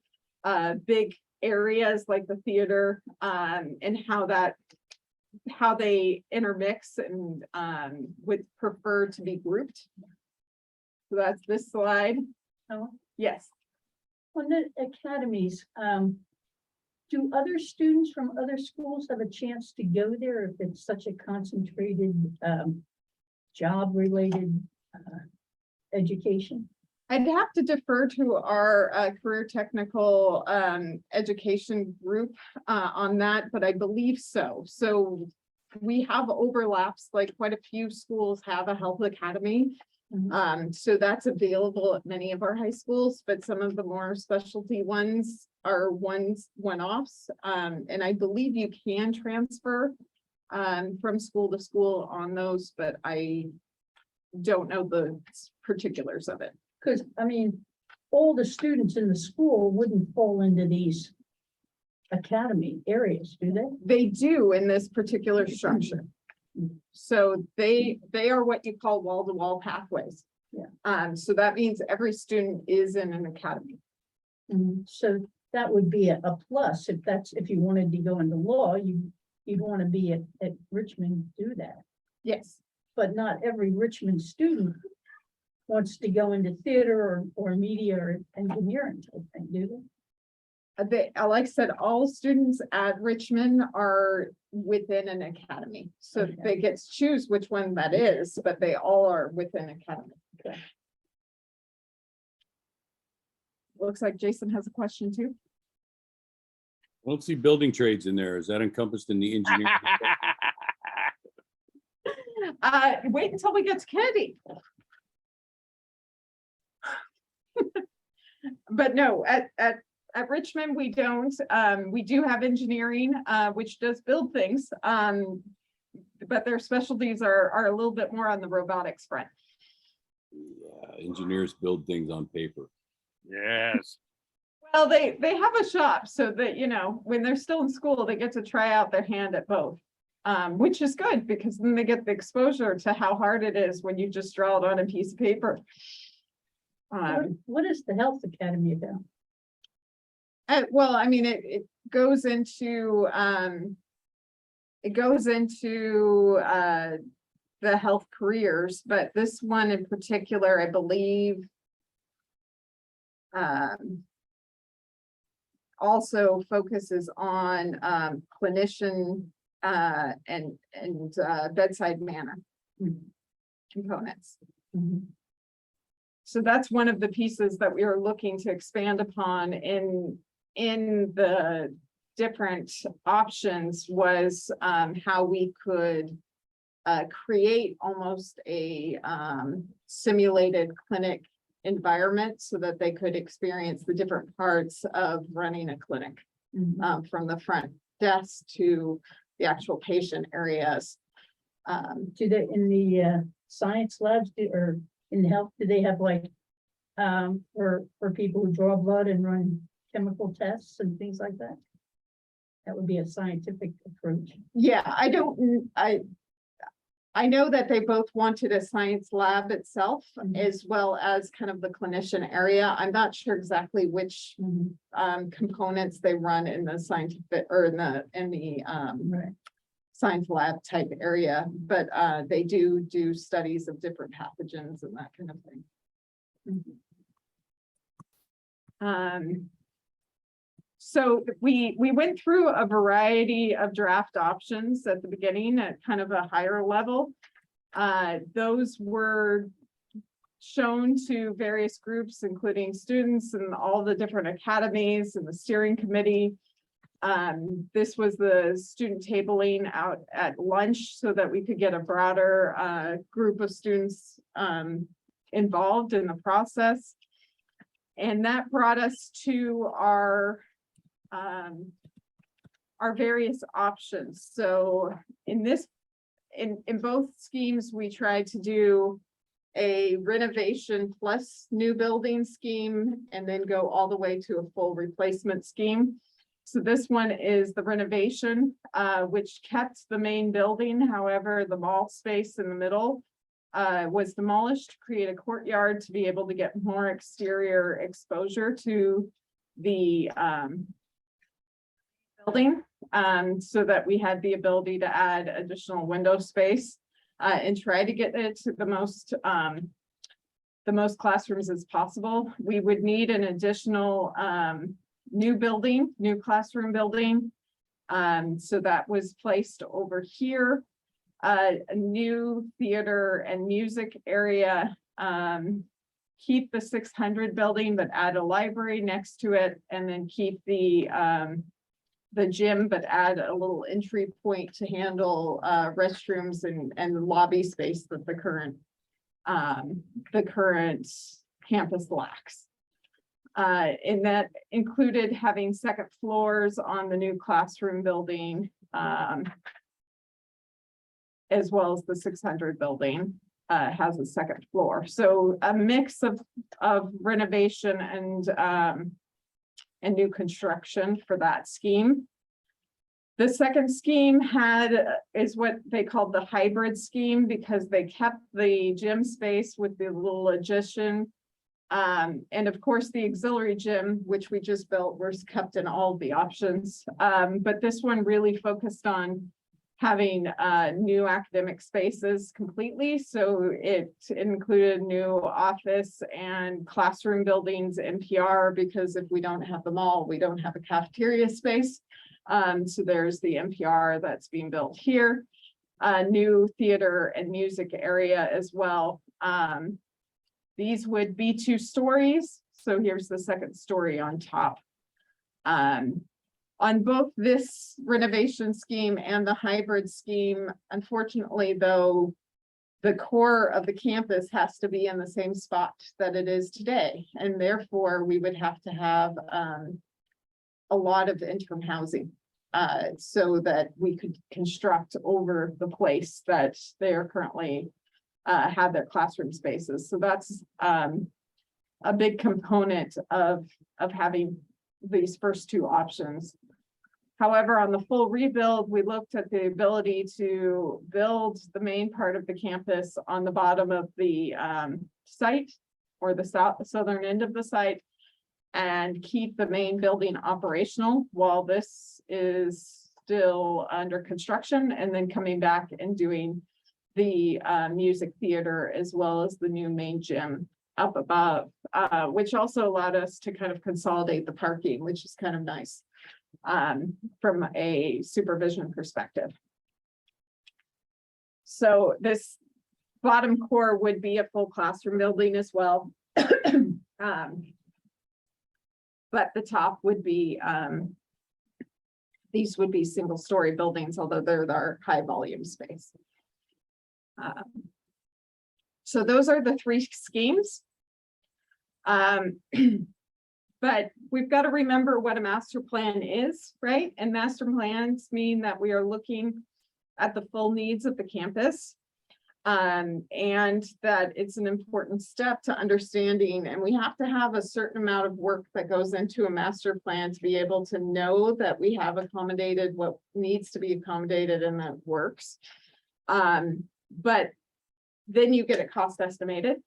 big areas like the theater, and how they intermix and would prefer to be grouped. So that's this slide. Oh. Yes. On the academies, do other students from other schools have a chance to go there if it's such a concentrated, job-related, education? I'd have to defer to our career technical education group on that, but I believe so. So we have overlaps, like quite a few schools have a health academy. So that's available at many of our high schools, but some of the more specialty ones are one-offs. And I believe you can transfer from school to school on those, but I don't know the particulars of it. Because, I mean, all the students in the school wouldn't fall into these academy areas, do they? They do in this particular structure. So they are what you call wall-to-wall pathways. Yeah. So that means every student is in an academy. So that would be a plus if you wanted to go into law, you'd want to be at Richmond to do that. Yes. But not every Richmond student wants to go into theater or media or engineering type thing, do they? Like I said, all students at Richmond are within an academy. So Okay. they get to choose which one that is, but they all are within academy. Okay. Looks like Jason has a question too. I don't see building trades in there. Is that encompassed in the engineering? Wait until we get to Kennedy. But no, at Richmond, we don't. We do have engineering, which does build things. But their specialties are a little bit more on the robotics front. Yeah, engineers build things on paper. Yes. Well, they have a shop so that, you know, when they're still in school, they get to try out their hand at both. Which is good because then they get the exposure to how hard it is when you just draw it on a piece of paper. What is the health academy about? Well, I mean, it goes into the health careers, but this one in particular, I believe, also focuses on clinician and bedside manner components. So that's one of the pieces that we are looking to expand upon in the different options was how we could create almost a simulated clinic environment so that they could experience the different parts of running a clinic, from the front desk to the actual patient areas. Do they, in the science labs, or in health, do they have like, for people who draw blood and run chemical tests and things like that? That would be a scientific approach. Yeah, I know that they both wanted a science lab itself as well as kind of the clinician area. I'm not sure exactly which components they run in the scientific or in the Right. science lab type area, but they do studies of different pathogens and that kind of thing. So we went through a variety of draft options at the beginning at kind of a higher level. Those were shown to various groups, including students and all the different academies and the steering committee. This was the student tabling out at lunch so that we could get a broader group of students involved in the process. And that brought us to our various options. So in both schemes, we tried to do a renovation plus new building scheme, and then go all the way to a full replacement scheme. So this one is the renovation, which kept the main building. However, the mall space in the middle was demolished to create a courtyard to be able to get more exterior exposure to the building, so that we had the ability to add additional window space and try to get it to the most classrooms as possible. We would need an additional new classroom building. So that was placed over here. A new theater and music area. Keep the 600 building, but add a library next to it, and then keep the gym, but add a little entry point to handle restrooms and lobby space that the current campus lacks. And that included having second floors on the new classroom building, as well as the 600 building has a second floor. So a mix of renovation and new construction for that scheme. The second scheme is what they called the hybrid scheme, because they kept the gym space with the little addition. And of course, the auxiliary gym, which we just built, was kept in all the options. But this one really focused on having new academic spaces completely. So it included new office and classroom buildings, NPR, because if we don't have them all, we don't have a cafeteria space. So there's the NPR that's being built here, new theater and music area as well. These would be 2 stories. So here's the second story on top. On both this renovation scheme and the hybrid scheme, unfortunately, though, the core of the campus has to be in the same spot that it is today. And therefore, we would have to have a lot of interim housing so that we could construct over the place that they are currently have their classroom spaces. So that's a big component of having these first 2 options. However, on the full rebuild, we looked at the ability to build the main part of the campus on the bottom of the site, or the southern end of the site, and keep the main building operational while this is still under construction, and then coming back and doing the music theater as well as the new main gym up above, which also allowed us to kind of consolidate the parking, which is kind of nice from a supervision perspective. So this bottom core would be a full classroom building as well. But the top would be, these would be single story buildings, although they're our high volume space. So those are the 3 schemes. But we've got to remember what a master plan is, right? And master plans mean that we are looking at the full needs of the campus. And that it's an important step to understanding, and we have to have a certain amount of work that goes into a master plan to be able to know that we have accommodated what needs to be accommodated and that works. But then you get it cost estimated,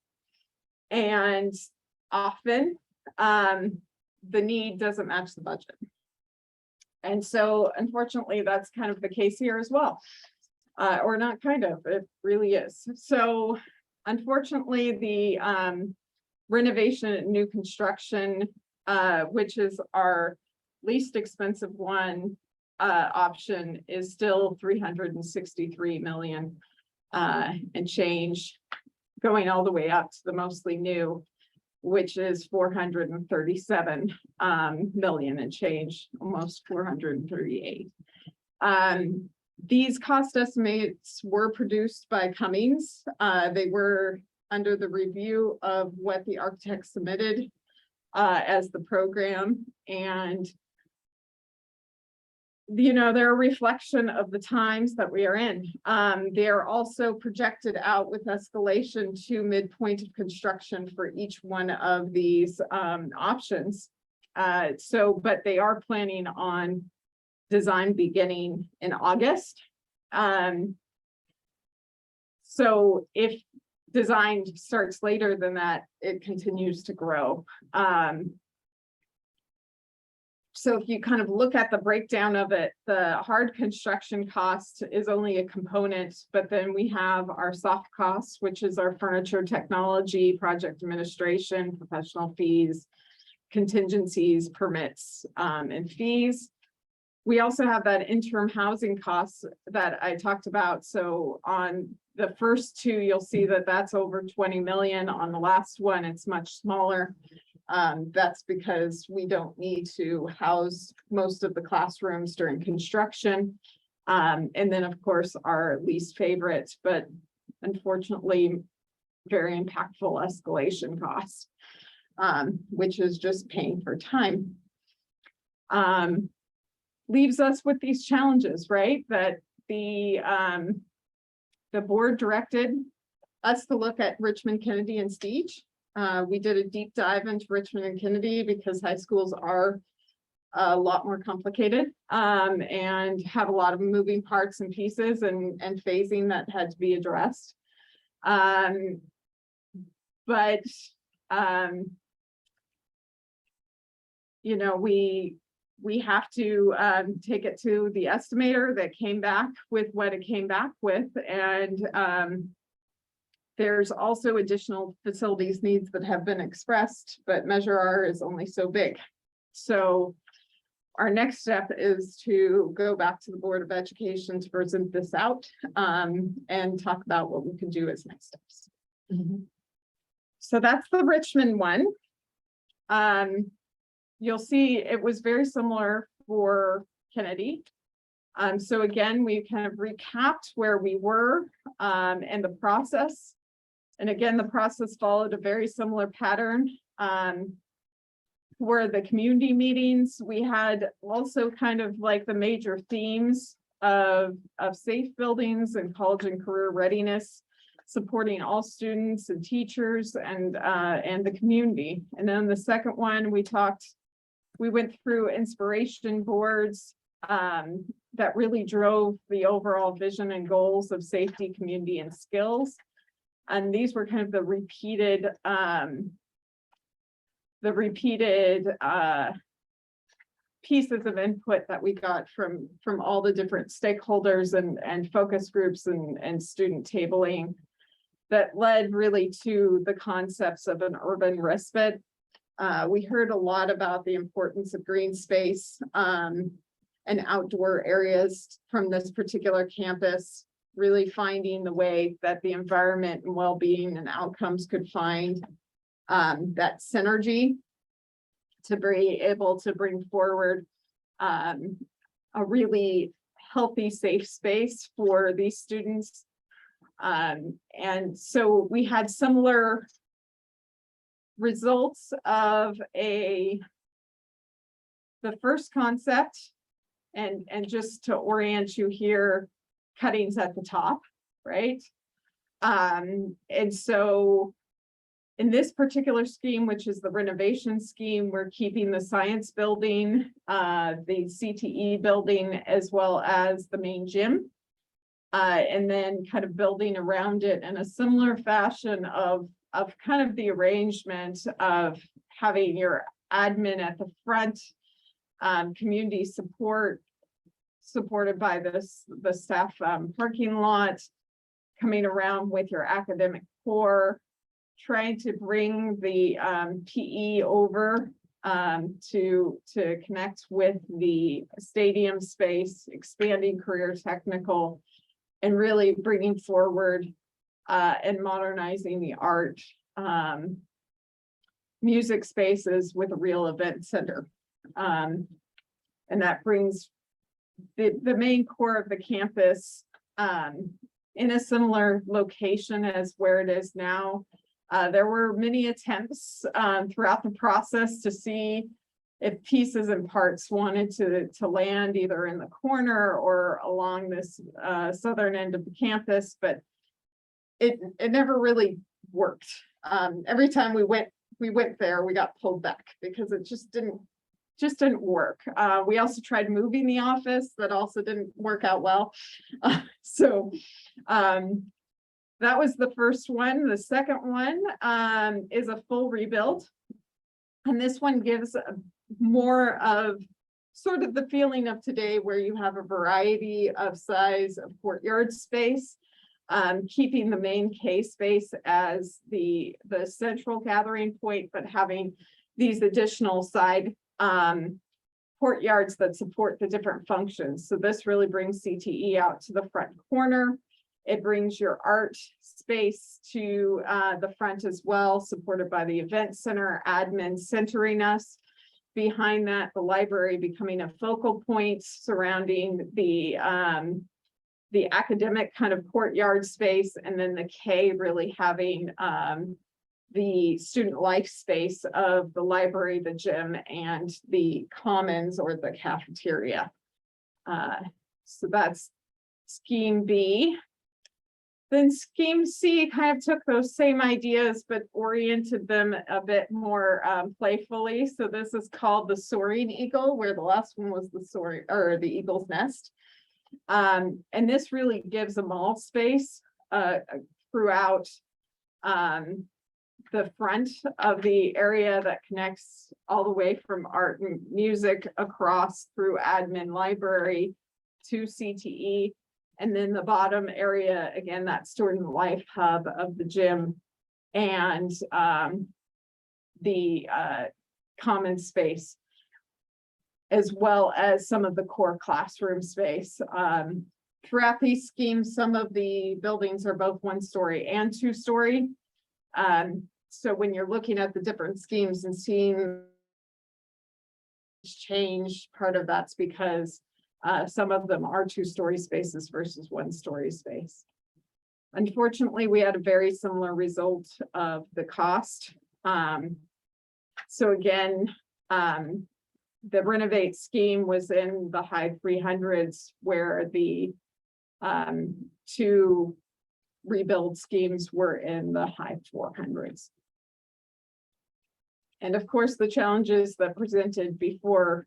and often the need doesn't match the budget. And so unfortunately, that's kind of the case here as well. Or not kind of, it really is. So unfortunately, the renovation and new construction, which is our least expensive one option, is still 363 million and change, going all the way up to the mostly new, which is 437 million and change, almost 438. These cost estimates were produced by Cummings. They were under the review of what the architect submitted as the program, and they're a reflection of the times that we are in. They're also projected out with escalation to midpoint of construction for each one of these options. But they are planning on design beginning in August. So if design starts later than that, it continues to grow. So if you kind of look at the breakdown of it, the hard construction cost is only a component, but then we have our soft costs, which is our furniture, technology, project administration, professional fees, contingencies, permits, and fees. We also have that interim housing costs that I talked about. So on the first two, you'll see that that's over 20 million. On the last one, it's much smaller. That's because we don't need to house most of the classrooms during construction. And then, of course, our least favorite, but unfortunately, very impactful escalation costs, which is just paying for time. Leaves us with these challenges, right? That the board directed us to look at Richmond, Kennedy, and Stige. We did a deep dive into Richmond and Kennedy because high schools are a lot more complicated and have a lot of moving parts and pieces and phasing that had to be addressed. We have to take it to the estimator that came back with what it came back with. And there's also additional facilities needs that have been expressed, but Measure R is only so big. So our next step is to go back to the Board of Education to present this out and talk about what we can do as next steps. So that's the Richmond one. You'll see it was very similar for Kennedy. So again, we kind of recapped where we were and the process. And again, the process followed a very similar pattern. For the community meetings, we had also kind of like the major themes of safe buildings and college and career readiness, supporting all students and teachers and the community. And then the second one, we went through inspiration boards that really drove the overall vision and goals of safety, community, and skills. And these were kind of the repeated pieces of input that we got from all the different stakeholders and focus groups and student tabling that led really to the concepts of an urban respite. We heard a lot about the importance of green space and outdoor areas from this particular campus, really finding the way that the environment and well-being and outcomes could find that synergy to be able to bring forward a really healthy, safe space for these students. And so we had similar results of the first concept, and just to orient you here, cuttings at the top, right? And so in this particular scheme, which is the renovation scheme, we're keeping the science building, the CTE building, as well as the main gym. And then kind of building around it in a similar fashion of kind of the arrangement of having your admin at the front, community support, supported by the staff parking lot, coming around with your academic core, trying to bring the PE over to connect with the stadium space, expanding career technical, and really bringing forward and modernizing the art music spaces with a real event center. And that brings the main core of the campus in a similar location as where it is now. There were many attempts throughout the process to see if pieces and parts wanted to land either in the corner or along this southern end of the campus, but it never really worked. Every time we went there, we got pulled back because it just didn't work. We also tried moving the office, that also didn't work out well. So that was the first one. The second one is a full rebuild. And this one gives more of sort of the feeling of today, where you have a variety of size of courtyard space, keeping the main K space as the central gathering point, but having these additional side courtyards that support the different functions. So this really brings CTE out to the front corner. It brings your art space to the front as well, supported by the event center, admin centering us. Behind that, the library becoming a focal point surrounding the academic kind of courtyard space, and then the K really having the student life space of the library, the gym, and the commons or the cafeteria. So that's scheme B. Then scheme C kind of took those same ideas, but oriented them a bit more playfully. So this is called the Soaring Eagle, where the last one was the Eagle's Nest. And this really gives a mall space throughout the front of the area that connects all the way from art and music across through admin, library to CTE. And then the bottom area, again, that student life hub of the gym and the common space, as well as some of the core classroom space. Throughout these schemes, some of the buildings are both 1-story and 2-story. So when you're looking at the different schemes and seeing change, part of that's because some of them are 2-story spaces versus 1-story space. Unfortunately, we had a very similar result of the cost. So again, the renovate scheme was in the high 300s, where the 2 rebuild schemes were in the high 400s. And of course, the challenges that presented before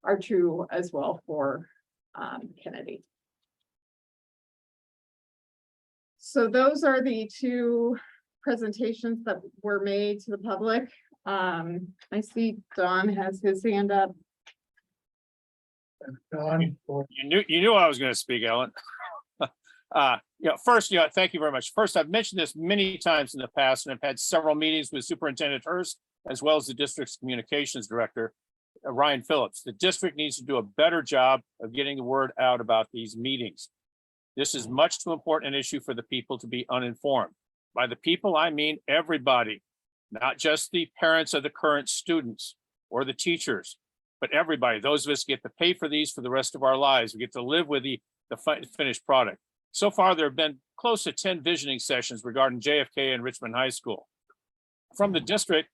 are true as well for Kennedy. So those are the 2 presentations that were made to the public. I see Don has his hand up. Don, You knew I was going to speak, Ellen. First, thank you very much. First, I've mentioned this many times in the past, and I've had several meetings with Superintendent Hurst, as well as the district's communications director, Ryan Phillips. The district needs to do a better job of getting the word out about these meetings. This is much too important an issue for the people to be uninformed. By the people, I mean everybody, not just the parents of the current students or the teachers, but everybody. Those of us get to pay for these for the rest of our lives. We get to live with the finished product. So far, there have been close to 10 visioning sessions regarding JFK and Richmond High School. From the district,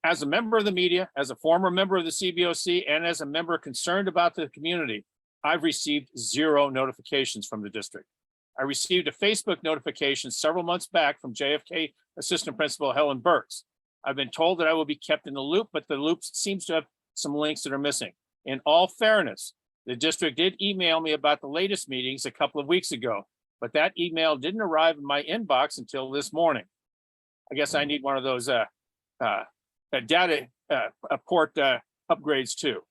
as a member of the media, as a former member of the CBOC, and as a member concerned about the community, I've received 0 notifications from the district. I received a Facebook notification several months back from JFK Assistant Principal Helen Burks. I've been told that I will be kept in the loop, but the loop seems to have some links that are missing. In all fairness, the district did email me about the latest meetings a couple of weeks ago, but that email didn't arrive in my inbox until this morning. I guess I need one of those data port upgrades too.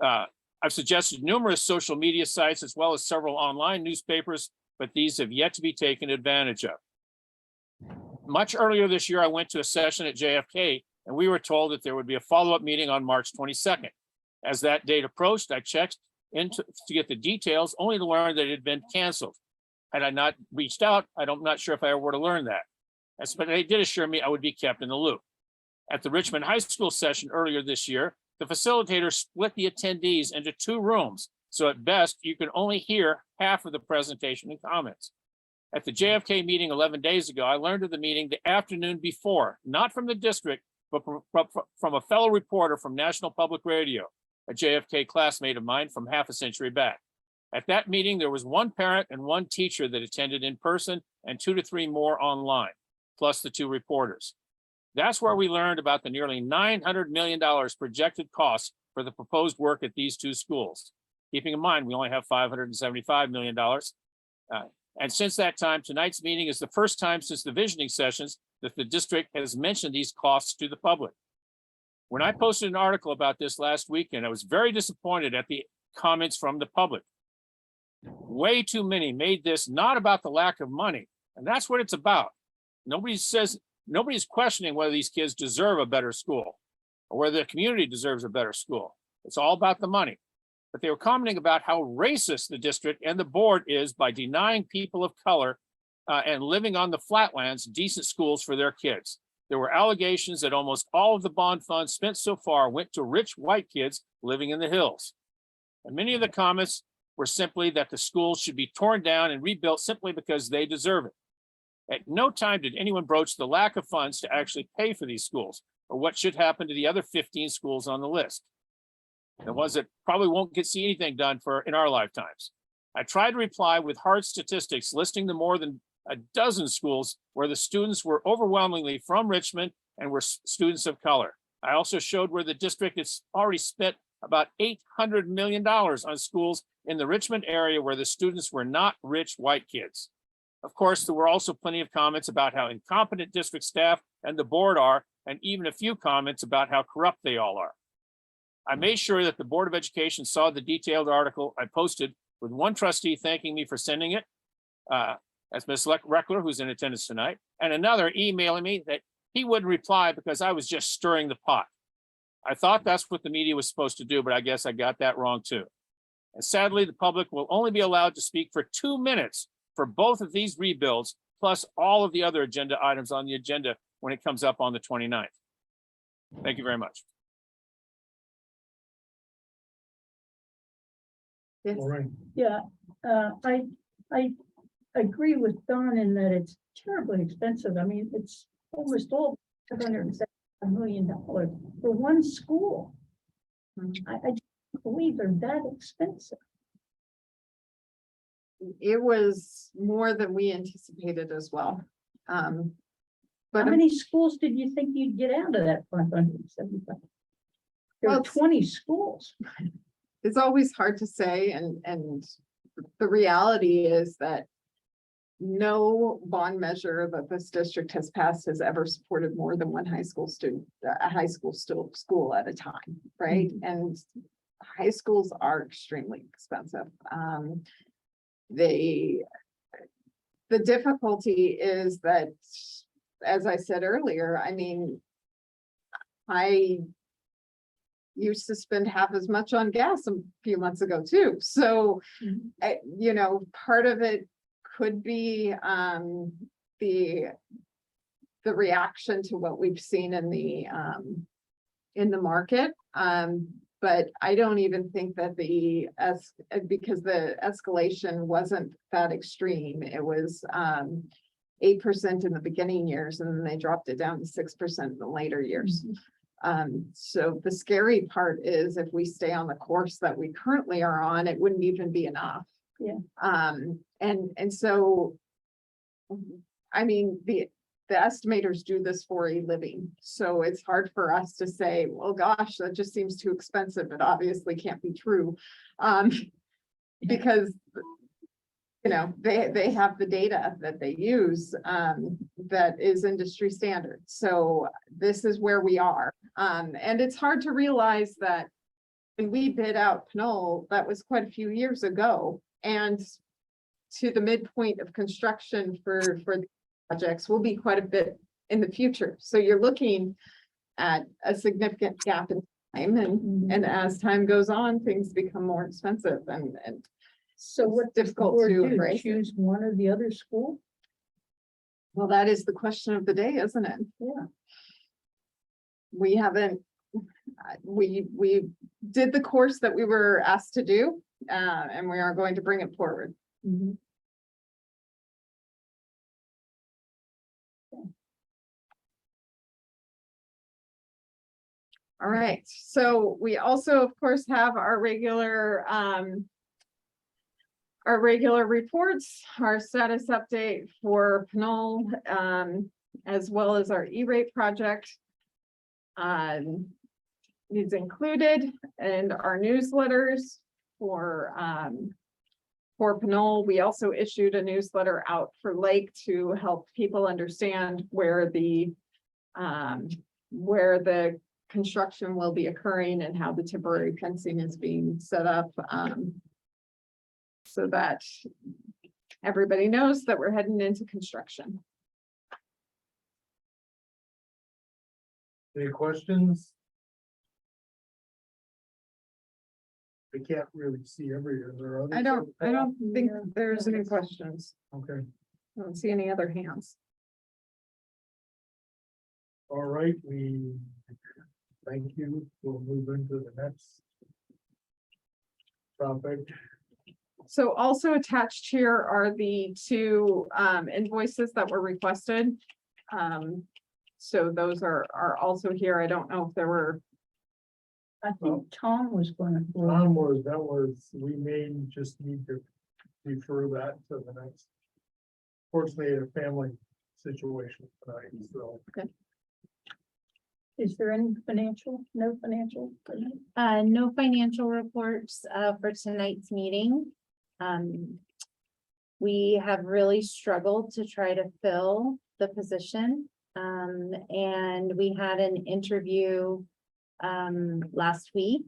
I've suggested numerous social media sites as well as several online newspapers, but these have yet to be taken advantage of. Much earlier this year, I went to a session at JFK, and we were told that there would be a follow-up meeting on March 22nd. As that date approached, I checked to get the details, only to learn that it had been canceled. Had I not reached out, I'm not sure if I ever would have learned that. But they did assure me I would be kept in the loop. At the Richmond High School session earlier this year, the facilitator split the attendees into 2 rooms. So at best, you can only hear half of the presentation and comments. At the JFK meeting 11 days ago, I learned of the meeting the afternoon before, not from the district, but from a fellow reporter from National Public Radio, a JFK classmate of mine from half a century back. At that meeting, there was one parent and one teacher that attended in person and 2 to 3 more online, plus the 2 reporters. That's where we learned about the nearly $900 million projected costs for the proposed work at these 2 schools. Keeping in mind, we only have $575 million. And since that time, tonight's meeting is the first time since the visioning sessions that the district has mentioned these costs to the public. When I posted an article about this last weekend, I was very disappointed at the comments from the public. Way too many made this not about the lack of money, and that's what it's about. Nobody's questioning whether these kids deserve a better school or whether the community deserves a better school. It's all about the money. But they were commenting about how racist the district and the board is by denying people of color and living on the flatlands decent schools for their kids. There were allegations that almost all of the bond funds spent so far went to rich white kids living in the hills. And many of the comments were simply that the schools should be torn down and rebuilt simply because they deserve it. At no time did anyone broach the lack of funds to actually pay for these schools or what should happen to the other 15 schools on the list. The ones that probably won't see anything done in our lifetimes. I tried to reply with hard statistics listing the more than a dozen schools where the students were overwhelmingly from Richmond and were students of color. I also showed where the district has already spent about $800 million on schools in the Richmond area where the students were not rich white kids. Of course, there were also plenty of comments about how incompetent district staff and the board are, and even a few comments about how corrupt they all are. I made sure that the Board of Education saw the detailed article I posted, with one trustee thanking me for sending it, as Ms. Reckler, who's in attendance tonight, and another emailing me that he wouldn't reply because I was just stirring the pot. I thought that's what the media was supposed to do, but I guess I got that wrong too. And sadly, the public will only be allowed to speak for 2 minutes for both of these rebuilds, plus all of the other agenda items on the agenda when it comes up on the 29th. Thank you very much. Yes. All right. Yeah, I agree with Don in that it's terribly expensive. I mean, it's almost all $775 million for one school. I don't believe they're that expensive. It was more than we anticipated as well. How But many schools did you think you'd get out of that 575? There Well, are 20 schools. it's always hard to say, and the reality is that no bond measure that this district has passed has ever supported more than one high school student, a high school school at a time, right? And high schools are extremely expensive. The difficulty is that, as I said earlier, I mean, I used to spend half as much on gas a few months ago too. So, you know, part of it could be the reaction to what we've seen in the market. But I don't even think that because the escalation wasn't that extreme. It was 8% in the beginning years, and then they dropped it down to 6% in the later years. So the scary part is if we stay on the course that we currently are on, it wouldn't even be enough. Yeah. And so, I mean, the estimators do this for a living, so it's hard for us to say, well, gosh, that just seems too expensive. It obviously can't be true. Because, you know, they have the data that they use that is industry standard. So this is where we are. And it's hard to realize that when we bid out Knoll, that was quite a few years ago. And to the midpoint of construction for the projects will be quite a bit in the future. So you're looking at a significant gap in time, and as time goes on, things become more expensive and So what difficult board to do? embrace. Choose one or the other school? Well, that is the question of the day, isn't it? Yeah. We haven't, we did the course that we were asked to do, and we are going to bring it forward. Mhm. All right, so we also, of course, have our regular reports, our status update for Pinole, as well as our E-rate project. Is included and our newsletters for Pinole. We also issued a newsletter out for Lake to help people understand where the construction will be occurring and how the temporary fencing is being set up. So that everybody knows that we're heading into construction. Any questions? I can't really see every, are there others? I don't think there's any questions. Okay, I don't see any other hands. all right, thank you. We'll move into the next topic. So also attached here are the two invoices that were requested. So those are also here. I don't know if there were, I think Tom was gonna. We may just need to refer that to the next. Fortunately, a family situation tonight, so. Is there any financial, no financial? No financial reports for tonight's meeting. We have really struggled to try to fill the position. And we had an interview last week.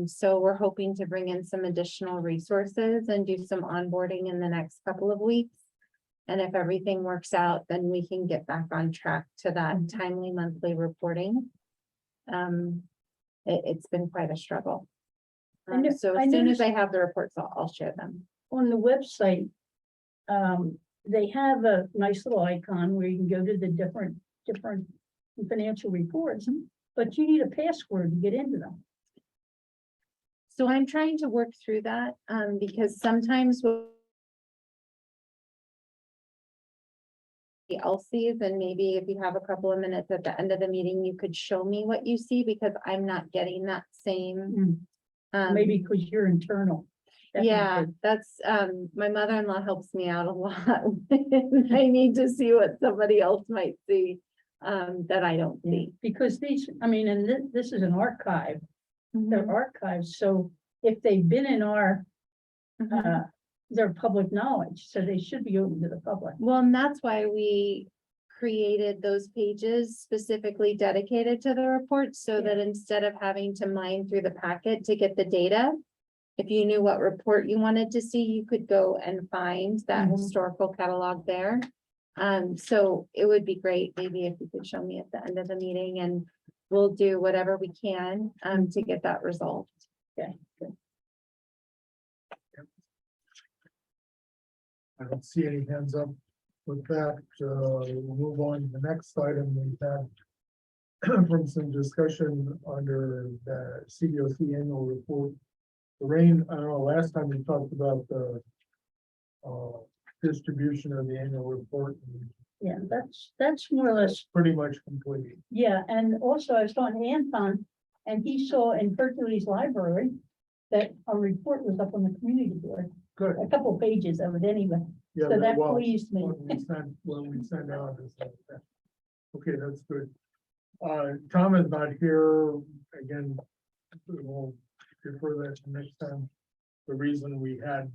So we're hoping to bring in some additional resources and do some onboarding in the next couple of weeks. And if everything works out, then we can get back on track to that timely monthly reporting. It's been quite a struggle. So as soon as I have the reports, I'll share them. On the website, they have a nice little icon where you can go to the different financial reports, but you need a password to get into them. So I'm trying to work through that, because sometimes else sees, and maybe if you have a couple of minutes at the end of the meeting, you could show me what you see, because I'm not getting that same. Maybe because you're internal. That might Yeah, be- that's, my mother-in-law helps me out a lot. I need to see what somebody else might see, that I don't see. Because these, I mean, and this is an archive, Mm-hmm. they're archives, so if they've been in our, Mhm. they're public knowledge, so they should be open to the public. Well, and that's why we created those pages specifically dedicated to the report, so that instead of having to mine through the packet to get the data, if you knew what report you wanted to see, you could go and find that Mhm. historical catalog there. So it would be great, maybe if you could show me at the end of the meeting, and we'll do whatever we can, to get that resolved. Okay, good. I don't see any hands up with that. We'll move on to the next item we had from some discussion under the CBOC annual report. Lorraine, I don't know, last time we talked about the distribution of the annual report. Yeah, that's more or less, Pretty much complete. yeah, and also I was talking to Anton, and he saw in Hercules Library that a report was up on the community board, Good. a couple pages of it anyway, Yeah, so that well, pleased me. when we send out is like that. Okay, that's good. Tom is not here again. We'll defer that to next time. The reason we had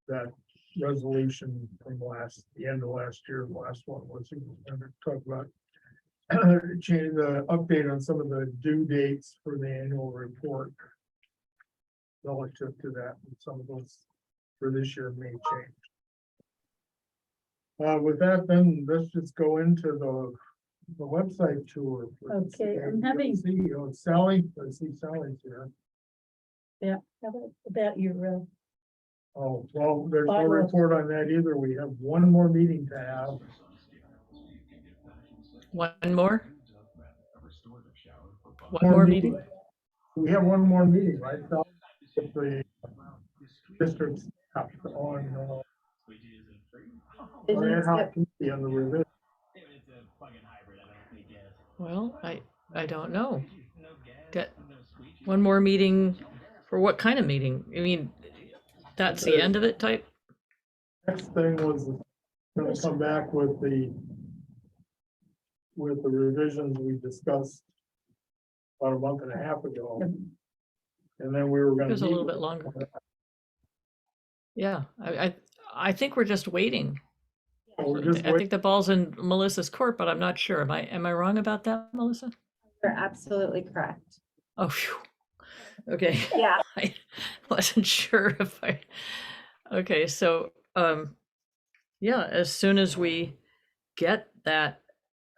that resolution from the end of last year, the last one was we were going to talk about change the update on some of the due dates for the annual report relative to that, and some of those for this year may change. With that, then let's just go into the website tour. for the Okay, I'm having- CEO Sally, I see Sally's here. Yeah, how about your, Oh, well, there's no Bylaws. report on that either. We have one more meeting to have. One more? One more meeting? We have one more meeting, right? Sal? With the district staff on ad hoc committee on the revision. Well, I don't know. Get one more meeting for what kind of meeting? I mean, that's the end of it type? Next thing was gonna come back with the revisions we discussed about a month and a half ago. And then we were It gonna. was a meet little with bit longer. Yeah, I think we're just waiting. We're just I think the ball's in Melissa's court, but I'm not sure. Am I wrong about that, Melissa? You're absolutely correct. Oh, phew. Okay. Yeah. I wasn't sure if okay, so, yeah, as soon as we get that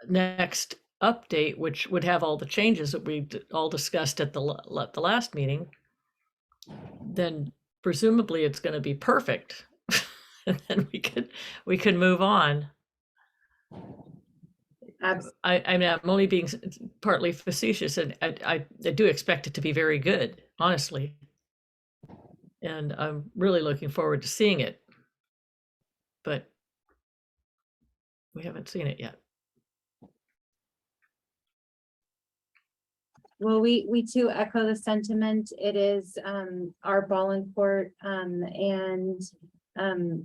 next update, which would have all the changes that we all discussed at the last meeting, then presumably it's gonna be perfect. And then we can move on. I mean, I'm only being partly facetious, and I do expect it to be very good, honestly. And I'm really looking forward to seeing it. But we haven't seen it yet. Well, we too echo the sentiment. It is our ball in court and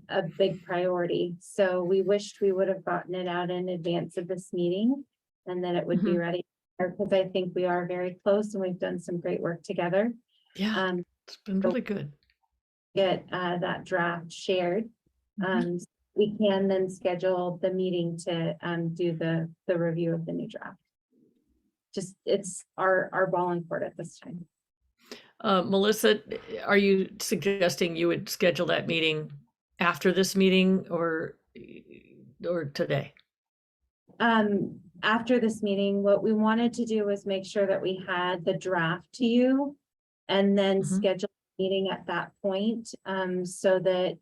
a big priority. So we wished we would have gotten it out in advance of this meeting and that it would be ready. Because I think we are very close and we've done some great work together. Yeah, it's been really good. Get that draft shared. We can then schedule the meeting to do the review of the new draft. Just it's our ball in court at this time. Melissa, are you suggesting you would schedule that meeting after this meeting or today? After this meeting, what we wanted to do was make sure that we had the draft to you and then schedule a meeting at that point, so that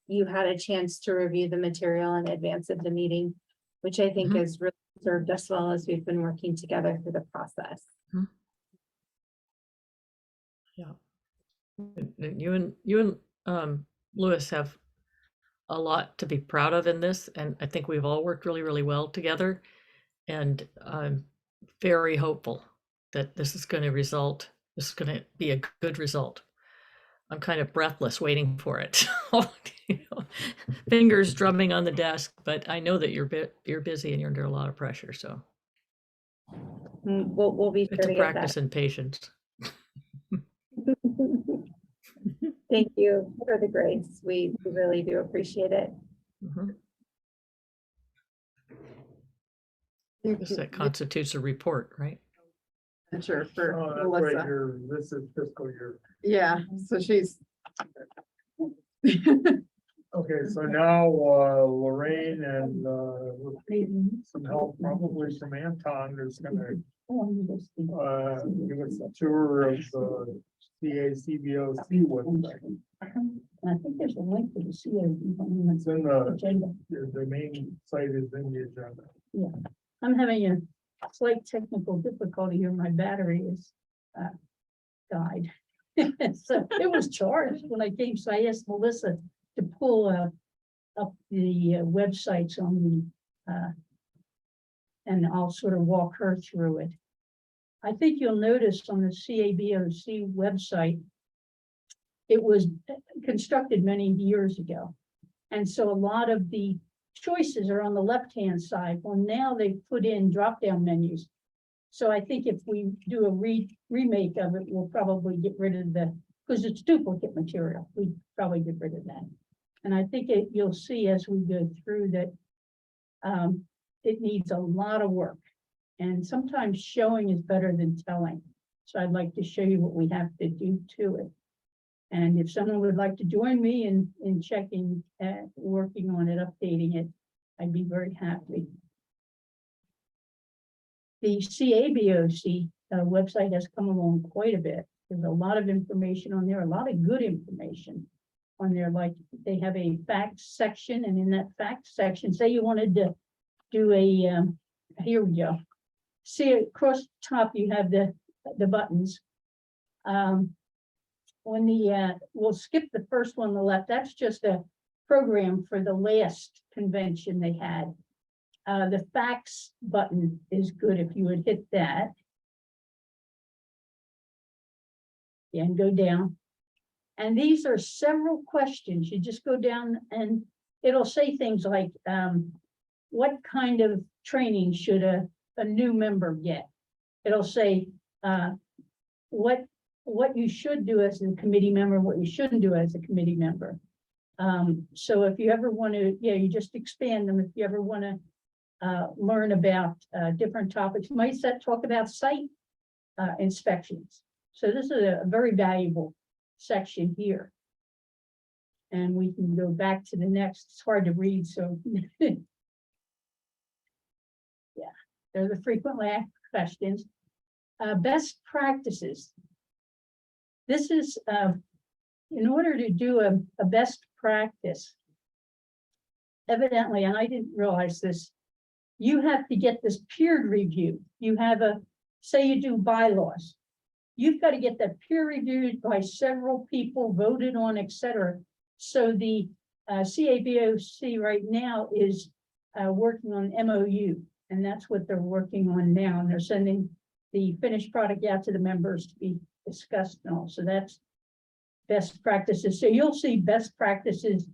you had a chance to review the material in advance of the meeting, which I think has really served us well as we've been working together through the process. Yeah. And you and Lewis have a lot to be proud of in this, and I think we've all worked really, really well together. And I'm very hopeful that this is going to be a good result. I'm kind of breathless waiting for it. Fingers drumming on the desk, but I know that you're busy and you're under a lot of pressure. So We'll be sure it's to a get practice in patience. Thank you for the grace. We really do appreciate it. That constitutes a report, right? Sure, for That's right Melissa. here. This is fiscal year. Yeah, so she's. Okay, so now Lorraine and some help probably from Anton is gonna give us a tour of the Cboc website. I think there's a link to the CAB. It's in the agenda. the main site is in the agenda. Yeah, I'm having a slight technical difficulty here. My battery is died. So it was charged when I came, so I asked Melissa to pull up the websites on the and I'll sort of walk her through it. I think you'll notice on the Cboc website, it was constructed many years ago. And so a lot of the choices are on the left-hand side. Well, now they've put in drop-down menus. So I think if we do a remake of it, we'll probably get rid of because it's duplicate material. We probably get rid of that. And I think you'll see as we go through that it needs a lot of work. And sometimes showing is better than telling. So I'd like to show you what we have to do to it. And if someone would like to join me in checking, working on it, updating it, I'd be very happy. The Cboc website has come along quite a bit. There's a lot of information on there, a lot of good information on there. Like they have a facts section, and in that facts section, say you wanted to do a, here we go. See across the top, you have the buttons. When we'll skip the first one on the left, that's just a program for the last convention they had. The facts button is good if you would hit that. And go down. And these are several questions. You just go down and it'll say things like, what kind of training should a new member get? It'll say, what you should do as a committee member, what you shouldn't do as a committee member. So if you ever want to, yeah, you just expand them. If you ever want to learn about different topics, might talk about site inspections. So this is a very valuable section here. And we can go back to the next. It's hard to read, so yeah, they're the frequently asked questions. Best practices. This is in order to do a best practice. Evidently, and I didn't realize this, you have to get this peer review. You have say you do bylaws. You've got to get that peer reviewed by several people, voted on, etc. So the CABOC right now is working on MOU, and that's what they're working on now. And they're sending the finished product out to the members to be discussed and all. So that's best practices. So you'll see best practices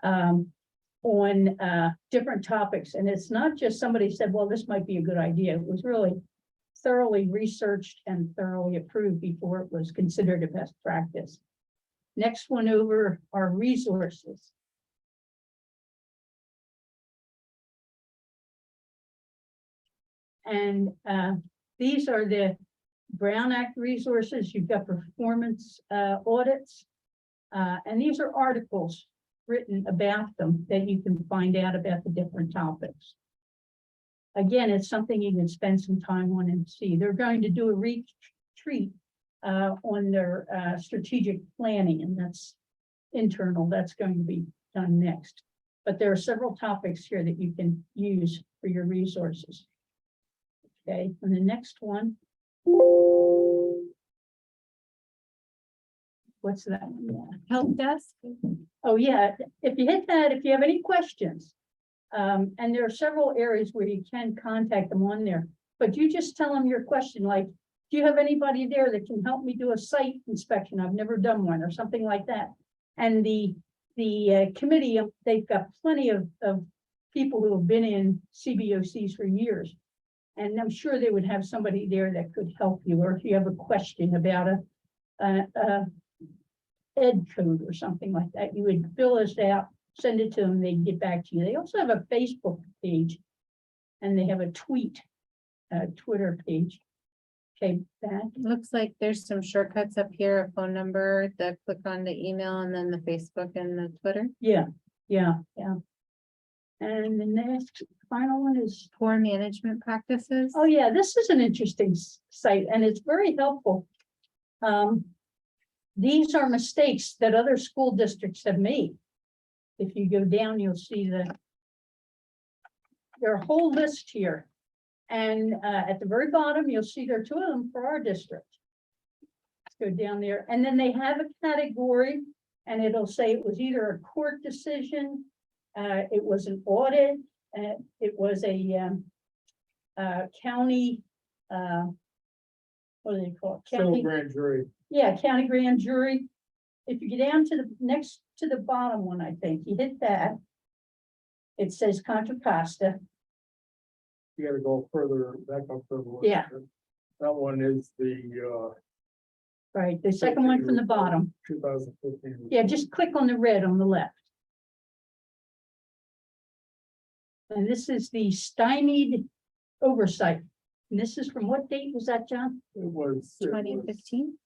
on different topics. And it's not just somebody said, well, this might be a good idea. It was really thoroughly researched and thoroughly approved before it was considered a best practice. Next one over are resources. And these are the Brown Act resources. You've got performance audits. And these are articles written about them that you can find out about the different topics. Again, it's something you can spend some time on and see. They're going to do a retreat on their strategic planning, and that's internal. That's going to be done next. But there are several topics here that you can use for your resources. Okay, and the next one. What's that one? Help desk. Oh, yeah, if you hit that, if you have any questions, and there are several areas where you can contact them on there, but you just tell them your question, like, do you have anybody there that can help me do a site inspection? I've never done one, or something like that. And the committee, they've got plenty of people who have been in CBOCs for years. And I'm sure they would have somebody there that could help you, or if you have a question about a ed code or something like that, you would fill this out, send it to them, they'd get back to you. They also have a Facebook page, and they have a Twitter page. Okay, back. Looks like there's some shortcuts up here, a phone number, the click on the email, and then the Facebook and the Twitter. Yeah. And the next final one is, Poor management practices. oh yeah, this is an interesting site, and it's very helpful. These are mistakes that other school districts have made. If you go down, you'll see their whole list here. And at the very bottom, you'll see there are two of them for our district. Let's go down there, and then they have a category, and it'll say it was either a court decision, it was an audit, it was a county, what do they call it? Civil County, grand jury. yeah, county grand jury. If you get down to the next to the bottom one, I think you hit that. It says Contra Costa. You gotta go further, back up further. Yeah. That one is the Right, the second one from the bottom. 2015. Yeah, just click on the red on the left. And this is the stymied oversight. And this is from what date was that, John? It was 2015.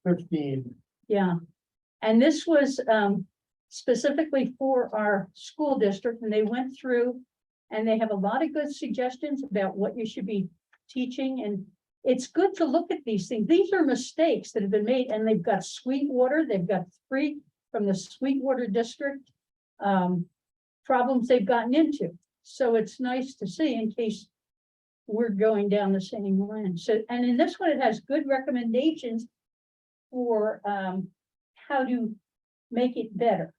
15. Yeah. And this was specifically for our school district, and they went through and they have a lot of good suggestions about what you should be teaching. And it's good to look at these things. These are mistakes that have been made, and they've got Sweetwater. They've got 3 from the Sweetwater district problems they've gotten into. So it's nice to see in case we're going down the same line. So, and in this one, it has good recommendations for how to make it better.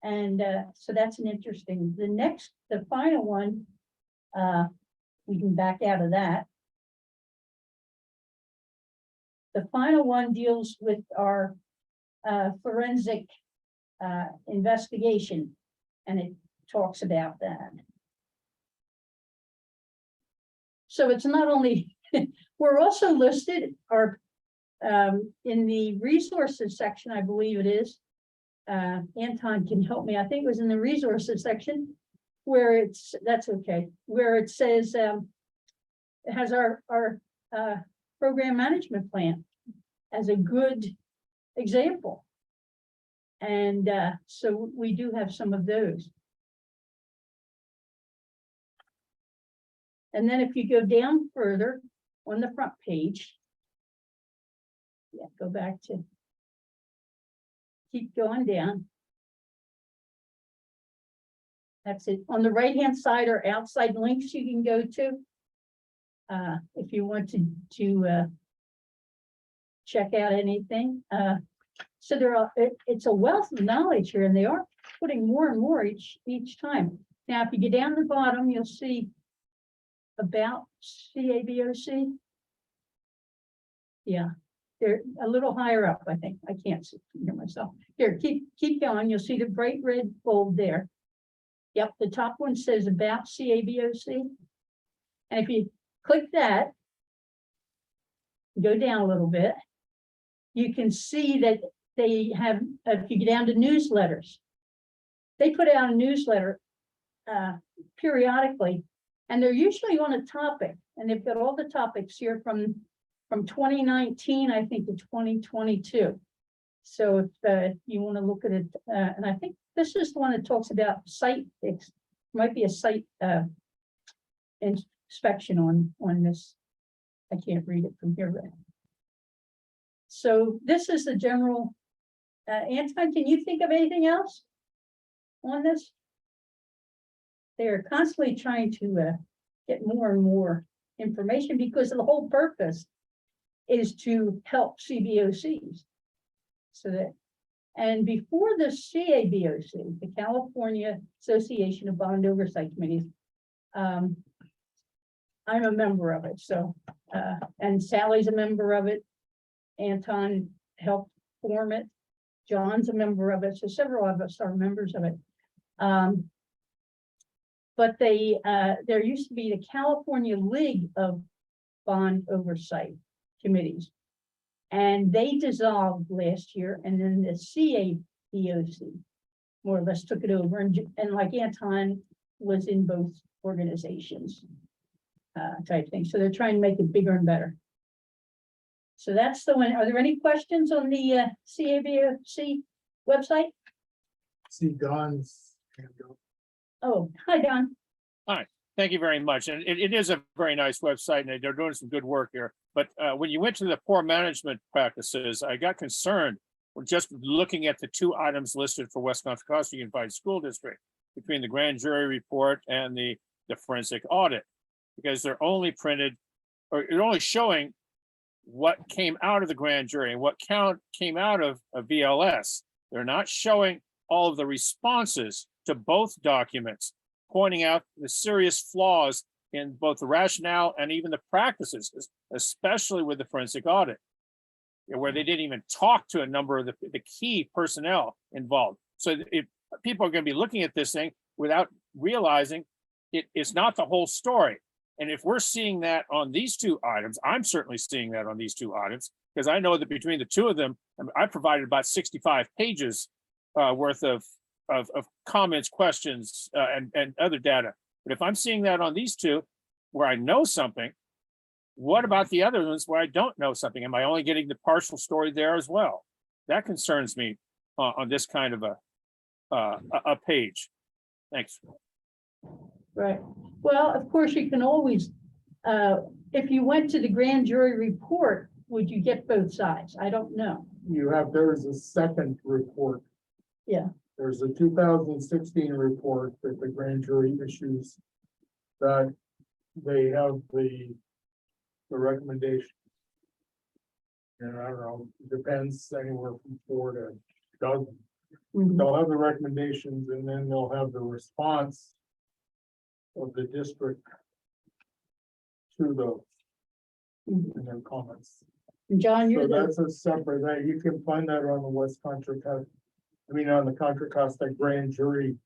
And so that's an interesting, the final one We can back out of that. The final one deals with our forensic investigation, and it talks about that. So it's not only, we're also listed, our in the resources section, I believe it is. Anton can help me. I think it was in the resources section where it's, that's okay, where it says it has our program management plan as a good example. And so we do have some of those. And then if you go down further on the front page, yeah, go back to, keep going down. That's it. On the right-hand side are outside links you can go to. If you want to check out anything. So there are, it's a wealth of knowledge here, and they are putting more and more each time. Now, if you get down the bottom, you'll see about CABOC. Yeah, they're a little higher up, I think. I can't see here myself. Here, keep going. You'll see the bright red bulb there. Yep, the top one says about CABOC. And if you click that, go down a little bit, you can see that they have, if you get down to newsletters, they put out a newsletter periodically, and they're usually on a topic, and they've got all the topics here from 2019, I think, to 2022. So if you want to look at it, and I think this is the one that talks about site, might be a site inspection on this. I can't read it from here, but. So this is the general, Anton, can you think of anything else on this? They're constantly trying to get more and more information, because the whole purpose is to help CBOCs. So that, and before the CABOC, the California Association of Bond Oversight Committees, I'm a member of it. So, and Sally's a member of it. Anton helped form it. John's a member of it. So several of us are members of it. But there used to be the California League of Bond Oversight Committees, and they dissolved last year, and then the CABOC more or less took it over, and like Anton was in both organizations type thing. So they're trying to make it bigger and better. So that's the one. Are there any questions on the CABOC website? See Don's hand up. Oh, hi, Don. Thank you very much. And it is a very nice website, and they're doing some good work here. But when you went to the poor management practices, I got concerned with just looking at the two items listed for West Contra Costa Unified School District between the grand jury report and the forensic audit, because they're only printed, or they're only showing what came out of the grand jury and what came out of a VLS. They're not showing all of the responses to both documents, pointing out the serious flaws in both the rationale and even the practices, especially with the forensic audit, where they didn't even talk to a number of the key personnel involved. So people are going to be looking at this thing without realizing it's not the whole story. And if we're seeing that on these two items, I'm certainly seeing that on these two items, because I know that between the two of them, I provided about 65 pages worth of comments, questions, and other data. But if I'm seeing that on these two, where I know something, what about the other ones where I don't know something? Am I only getting the partial story there as well? That concerns me on this kind of a page. Thanks. Right. Well, of course, you can always, if you went to the grand jury report, would you get both sides? I don't know. There's a second report. Yeah. There's a 2016 report that the grand jury issues, that they have the recommendation. And I don't know, it depends, anywhere from 4 to 12. Mhm. They'll have the recommendations, and then they'll have the response of the district through those in their comments. John, you're So the, that's a separate, that you can find that on the West Contra Costa, on the Contra Costa grand jury.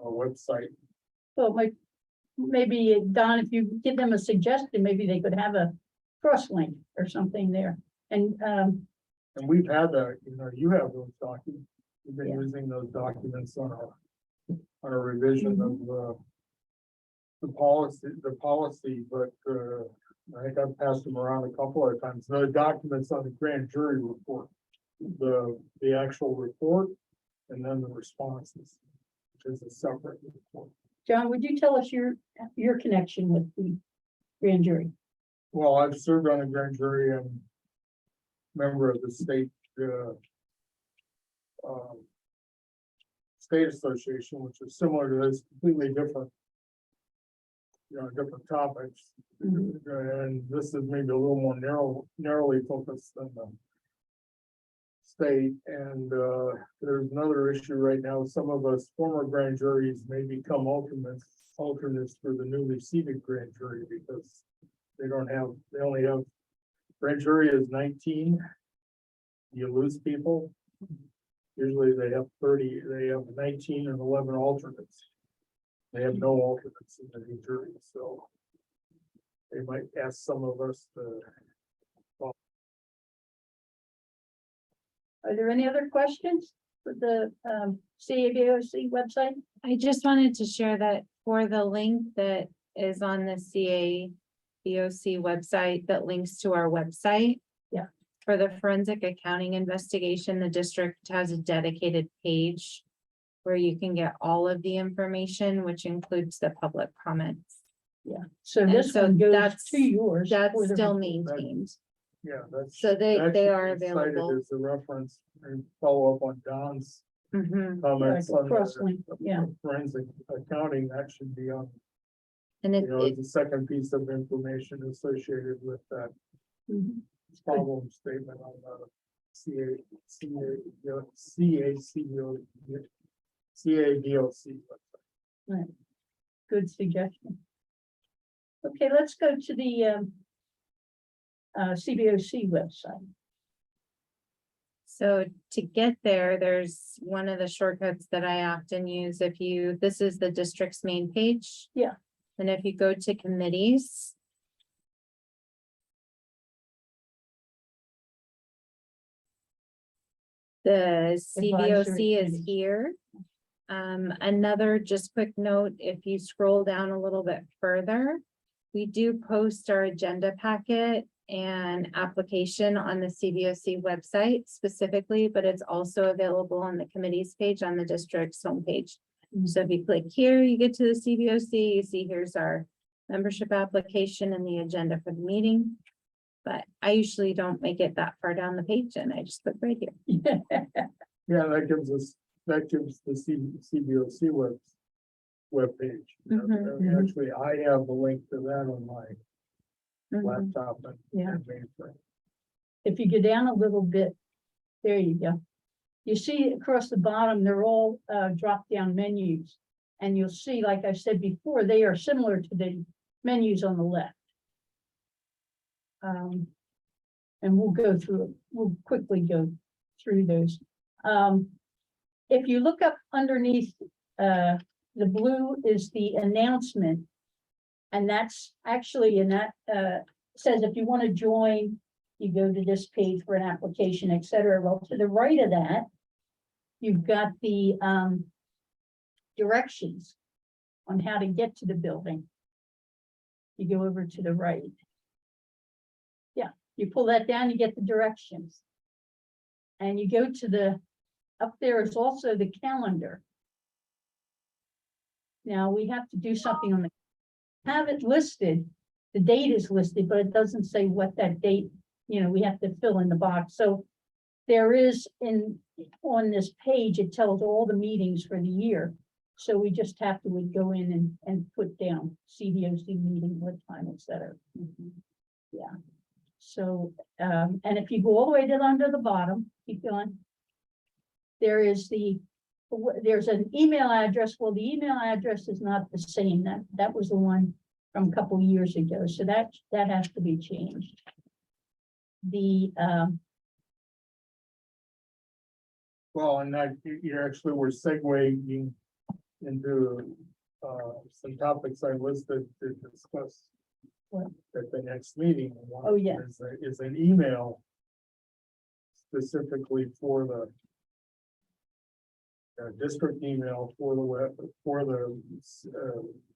Website. well, maybe Don, if you give them a suggestion, maybe they could have a cross link or something there. And, And we've had that, you have those documents. We've been Yeah. using those documents on a revision of the policy, but I think I've passed them around a couple of times. The documents on the grand jury report, the actual report, and then the responses, which is a separate report. John, would you tell us your connection with the grand jury? Well, I've served on a grand jury and member of the state state association, which is similar to this, completely different. Different topics, and this is maybe a little more narrowly focused than the state. And there's another issue right now. Some of us former grand juries may become alternates for the newly seated grand jury because they only have grand jury is 19. You lose people. Usually they have 30, they have 19 and 11 alternates. They have no alternates in the new jury, so they might ask some of us to. Are there any other questions for the CABOC website? I just wanted to share that for the link that is on the CABOC website that links to our website. Yeah. For the forensic accounting investigation, the district has a dedicated page where you can get all of the information, which includes the public comments. Yeah, so And this so one goes that's- to yours. That's for the still report. maintained. Yeah, that's. So they that are should be cited available. As a reference and follow up on Don's Mhm. comments Like a on cross-link, yeah. forensic accounting, that should be on, And it, the second piece of information associated with that Mhm. problem statement on the CABOC. Good suggestion. Okay, let's go to the CBOC website. so to get there, there's one of the shortcuts that I often use. This is the district's main page. Yeah. And if you go to committees. The CBOC is committees. here. Another just quick note, if you scroll down a little bit further, we do post our agenda packet and application on the CBOC website specifically, but it's also available on the committees page on the district's homepage. So if you click here, you get to the CBOC, you see here's our membership application and the agenda for the meeting. But I usually don't make it that far down the page and I just click right here. Yeah, that gives the CBOC webpage. Mhm. Actually, I have the link to that on my Mhm. laptop Yeah. and mainframe. If you go down a little bit, there you go. You see across the bottom, they're all drop-down menus. And you'll see, like I said before, they are similar to the menus on the left. And we'll quickly go through those. If you look up underneath, the blue is the announcement. And that's actually, and that says if you want to join, you go to this page for an application, et cetera. Well, to the right of that, you've got the directions on how to get to the building. You go over to the right. Yeah, you pull that down, you get the directions. And you go to up there is also the calendar. Now we have to do something on have it listed. The date is listed, but it doesn't say what that date, we have to fill in the box. So there is on this page, it tells all the meetings for the year. So we just have to go in and put down CBOC meeting, what time, et cetera. Yeah. So, and if you go all the way down to the bottom, keep going. There is the there's an email address. Well, the email address is not the same. That was the one from a couple years ago. So that has to be changed. The, Well, and that you actually were segueing into some topics I listed to discuss What? at the next meeting. One Oh, yeah. Is an email specifically for the district email for the web, for the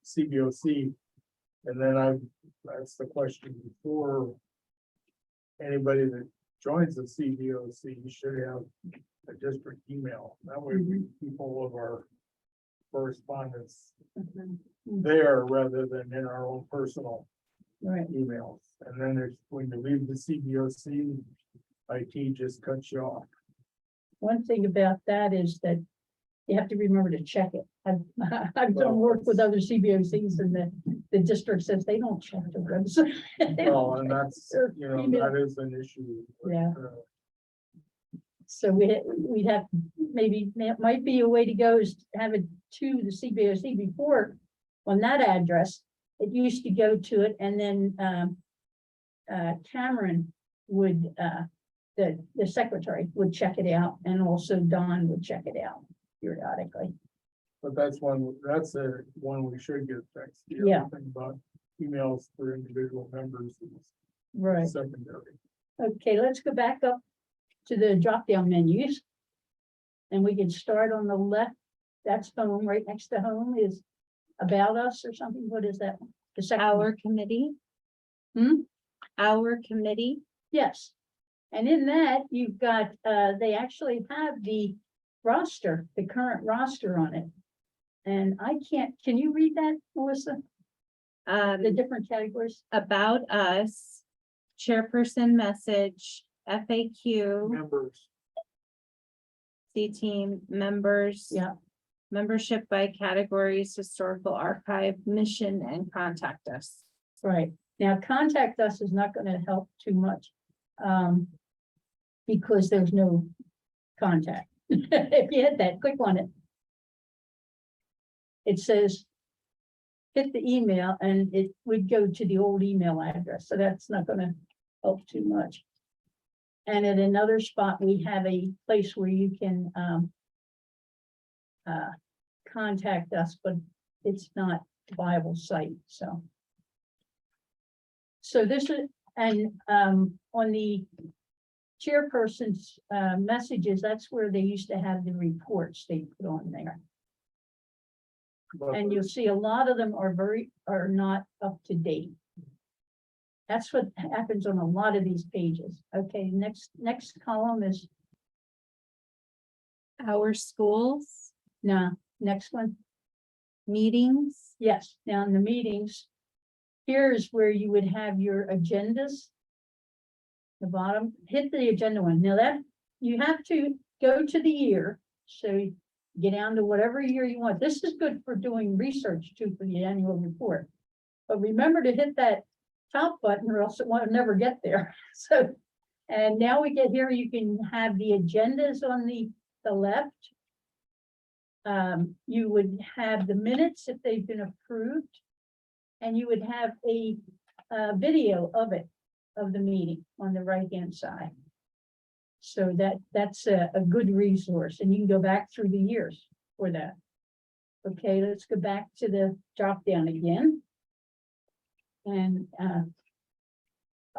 CBOC. And then that's the question before anybody that joins the CBOC should have a district email. That way we keep all of our correspondence there rather than in our own personal right. emails. And then there's, when you leave the CBOC, IT just cuts you off. One thing about that is that you have to remember to check it. I've done work with other CBOCs and the district says they don't check the website. Well, and that's, their you know, email. that is an issue. Yeah. So we'd have, maybe, it might be a way to go is to have it to the CBOC before on that address. It used to go to it and then Cameron would, the secretary would check it out and also Don would check it out periodically. But that's one we should get fixed. The other Yeah. thing about emails for individual members is Right. secondary. Okay, let's go back up to the drop-down menus. And we can start on the left. That's home, right next to home is about us or something. What is that? The second. Our committee. Hmm? Our committee. Yes. And in that, you've got, they actually have the roster, the current roster on it. And I can't, can you read that, Melissa? The different categories? About us, chairperson message, FAQ, Members, C-team, members. Yeah. Membership by categories, historical archive, mission, and contact us. Right. Now, contact us is not going to help too much. Because there's no contact. If you hit that, click on it. It says, hit the email and it would go to the old email address. So that's not going to help too much. And at another spot, we have a place where you can contact us, but it's not a viable site. So this is, and on the chairperson's messages, that's where they used to have the reports they put on there. but And you'll see a lot of them are not up to date. That's what happens on a lot of these pages. Okay, next column is, Our schools, next one. meetings, Yes, now in the meetings, here's where you would have your agendas. The bottom, hit the agenda one. Now that, you have to go to the year. So you get down to whatever year you want. This is good for doing research too for the annual report. But remember to hit that top button or else it will never get there. So, and now we get here, you can have the agendas on the left. You would have the minutes if they've been approved. And you would have a video of it, of the meeting on the right-hand side. So that's a good resource and you can go back through the years for that. Okay, let's go back to the drop down again. And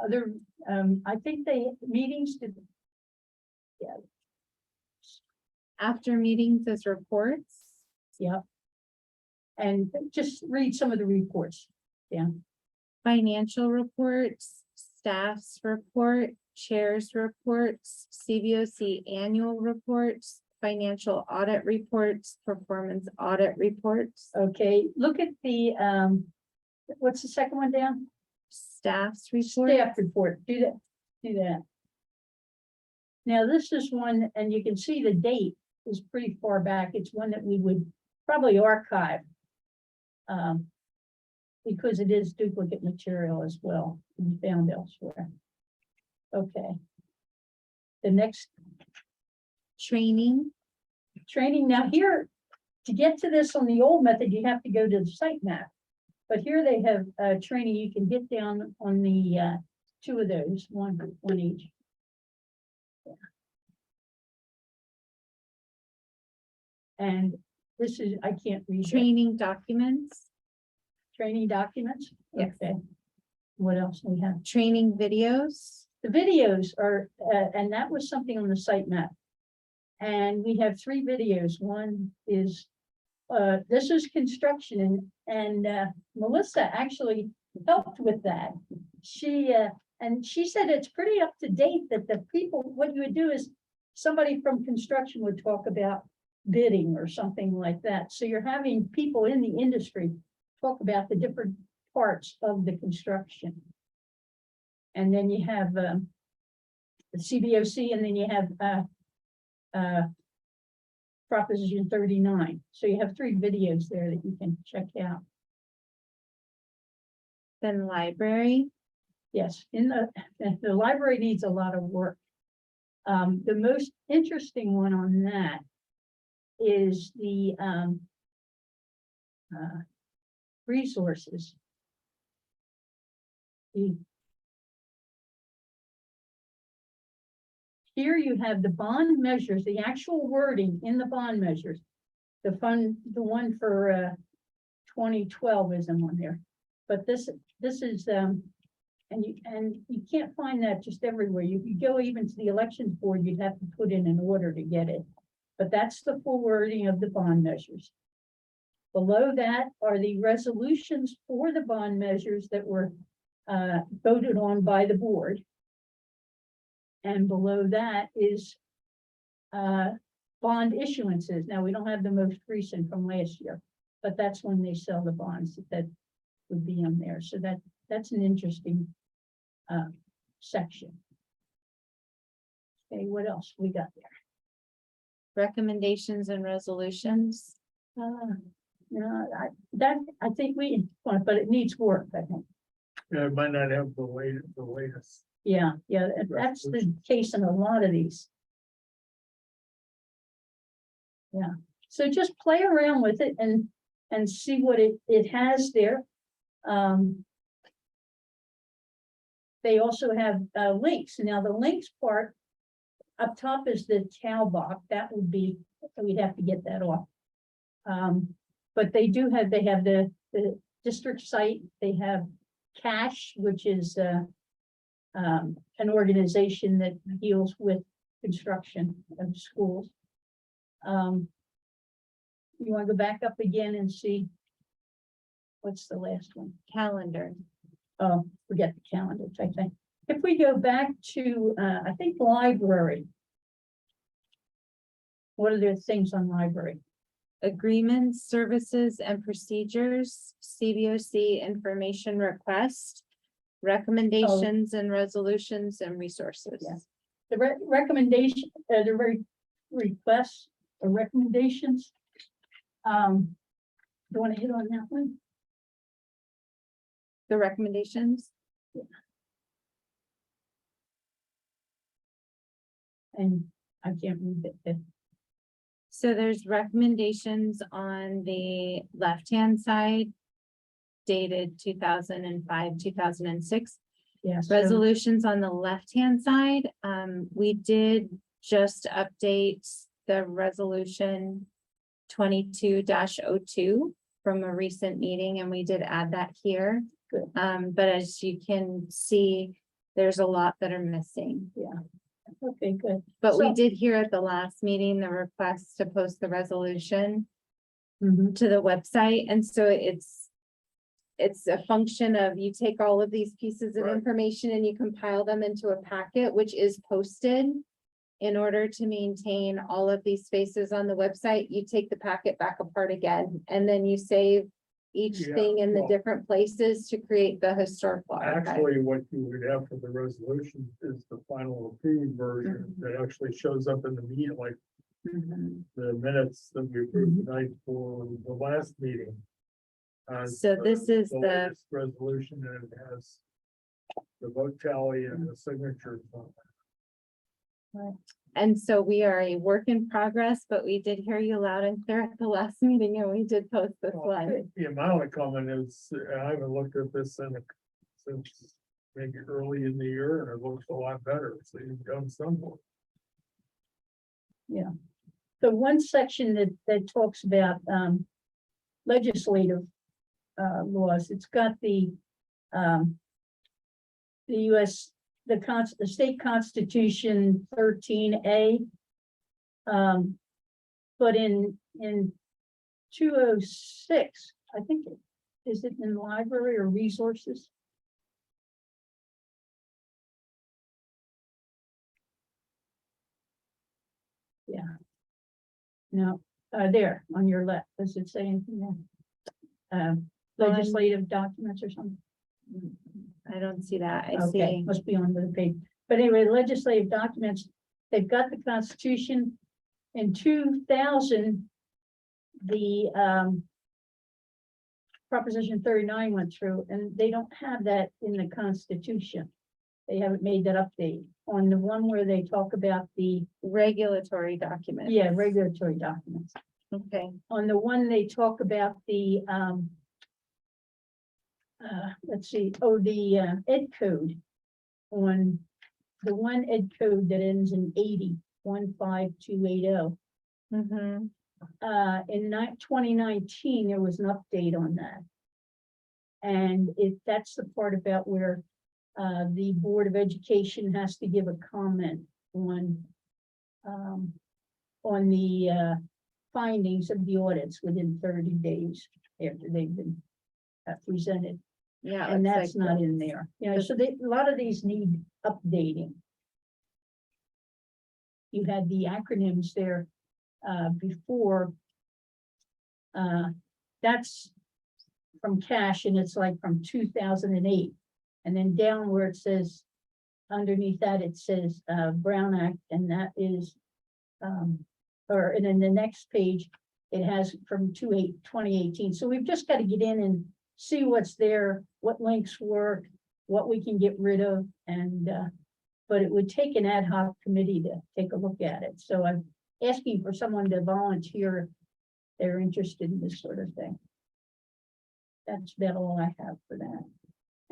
other, I think meetings did. Yeah. after meetings as reports, Yeah. And just read some of the reports. Yeah. financial reports, staff's report, chair's reports, CBOC annual reports, financial audit reports, performance audit reports, Okay, look at the, what's the second one down? staff's report. Staff report, do that. Now, this is one, and you can see the date is pretty far back. It's one that we would probably archive. Because it is duplicate material as well, and found elsewhere. Okay. The next, Training, training. Now here, to get to this on the old method, you have to go to the site map. But here they have training, you can get down on the two of those, one each. Yeah. And this is, I can't read that. Training documents, Training documents. Yes. Okay. What else do we have? training videos. The videos are, and that was something on the site map. And we have 3 videos. One is, this is construction and Melissa actually helped with that. And she said it's pretty up to date that the people, what you would do is somebody from construction would talk about bidding or something like that. So you're having people in the industry talk about the different parts of the construction. And then you have the CBOC, and then you have Proposition 39. So you have 3 videos there that you can check out. Then library, Yes, in the library needs a lot of work. The most interesting one on that is the resources. Here you have the bond measures, the actual wording in the bond measures. The one for 2012 isn't on there, but this is and you can't find that just everywhere. You go even to the elections board, you'd have to put in an order to get it. But that's the full wording of the bond measures. Below that are the resolutions for the bond measures that were voted on by the board. And below that is bond issuances. Now, we don't have the most recent from last year, but that's when they sell the bonds that would be on there. So that's an interesting section. Okay, what else we got there? recommendations and resolutions. No, I think but it needs work, I think. Yeah, it might not have the latest. Yeah, that's the case in a lot of these. Yeah, so just play around with it and see what it has there. They also have links. Now the links part up top is the Cboc. That would be, we'd have to get that off. But they have the district site. They have Cash, which is an organization that deals with construction of schools. You want to go back up again and see what's the last one? Calendar. Oh, forget the calendar type thing. If we go back to, I think library. What are the things on library? Agreements, services and procedures, CBOC information request, recommendations and resolutions and resources. Yeah. The recommendation, the requests or recommendations. You want to hit on that one? The recommendations. And I can't read it. So there's recommendations on the left-hand side dated 2005, 2006. Yes. Resolutions on the left-hand side. We did just update the resolution 22-02 from a recent meeting, and we did add that here. Good. But as you can see, there's a lot that are missing. Okay, good. But we So- did hear at the last meeting, the request to post the resolution Mhm. to the website. And so it's a function of you take all of these pieces of Right. information and you compile them into a packet, which is posted. In order to maintain all of these spaces on the website, you take the packet back apart again, and then you save each Yeah, thing in the well- different places to create the historical archive. Actually, what you would have for the resolution is the final approved version that actually shows up in the meeting, like Mhm. the minutes that we approved tonight for the last meeting. So this is the- latest resolution, and it has the vote tally and the signatures on And so we are a work in progress, but we did hear you loud and clear at the last meeting and we did post this one. Yeah, my only comment is, I haven't looked at this since maybe early in the year, and it looks a lot better, so you've done some work. The one section that talks about legislative laws, it's got the US, the state constitution 13A. But in 206, I think, is it in library or resources? Yeah. No, there on your left, does it say anything there? Legislative documents or something? I don't see that. I Okay, see. must be on the page. But anyway, legislative documents, they've got the Constitution. In 2000, the Proposition 39 went through, and they don't have that in the Constitution. They haven't made that update on the one where they talk about the, Regulatory documents. yeah, regulatory documents. Okay. On the one they talk about the, let's see, the ed code. On the one ed code that ends in 15280. Mhm. In 2019, there was an update on that. And that's the part about where the Board of Education has to give a comment on the findings of the audits within 30 days after they've been presented. Yeah. And looks that's like not that. in there. You know, so a lot of these need updating. You had the acronyms there before. That's from cash, and it's like from 2008. And then down where it says, underneath that, it says Brown Act, and that is, and then the next page, it has from 2018. So we've just got to get in and see what's there, what links work, what we can get rid of, and but it would take an ad hoc committee to take a look at it. So I'm asking for someone to volunteer if they're interested in this sort of thing. That's about all I have for that.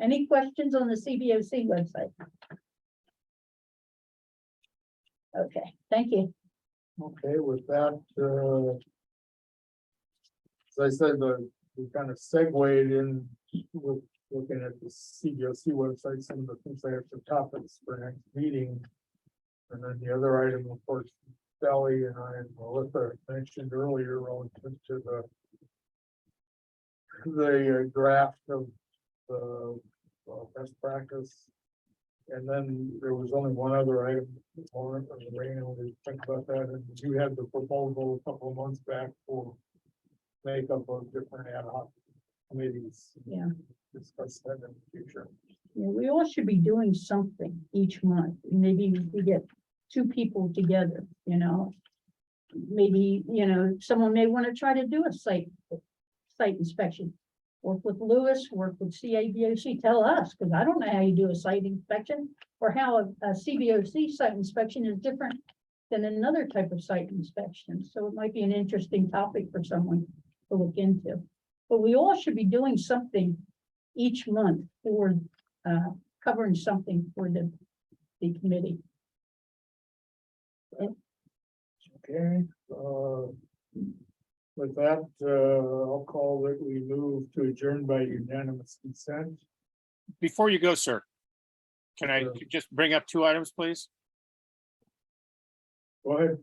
Any questions on the CBOC website? Okay, thank you. Okay, with that, as I said, we kind of segued in with looking at the CBOC website, some of the things they have for topics for next meeting. And then the other item, of course, Sally and I and Melissa mentioned earlier relative to the draft of the best practice. And then there was only one other item on it, and Raina would think about that, and you had the proposal a couple of months back for makeup of different ad hoc committees. Yeah. Discuss that in the future. Yeah, we all should be doing something each month. Maybe we get two people together, you know. Maybe, you know, someone may want to try to do a site inspection. Work with Lewis, work with CABOC, tell us, because I don't know how you do a site inspection or how a CBOC site inspection is different than another type of site inspection. So it might be an interesting topic for someone to look into. But we all should be doing something each month for covering something for the committee. Okay, with that, I'll call that we move to adjourn by unanimous consent. Before you go, sir, can I Sure. just bring up two items, please? Go ahead.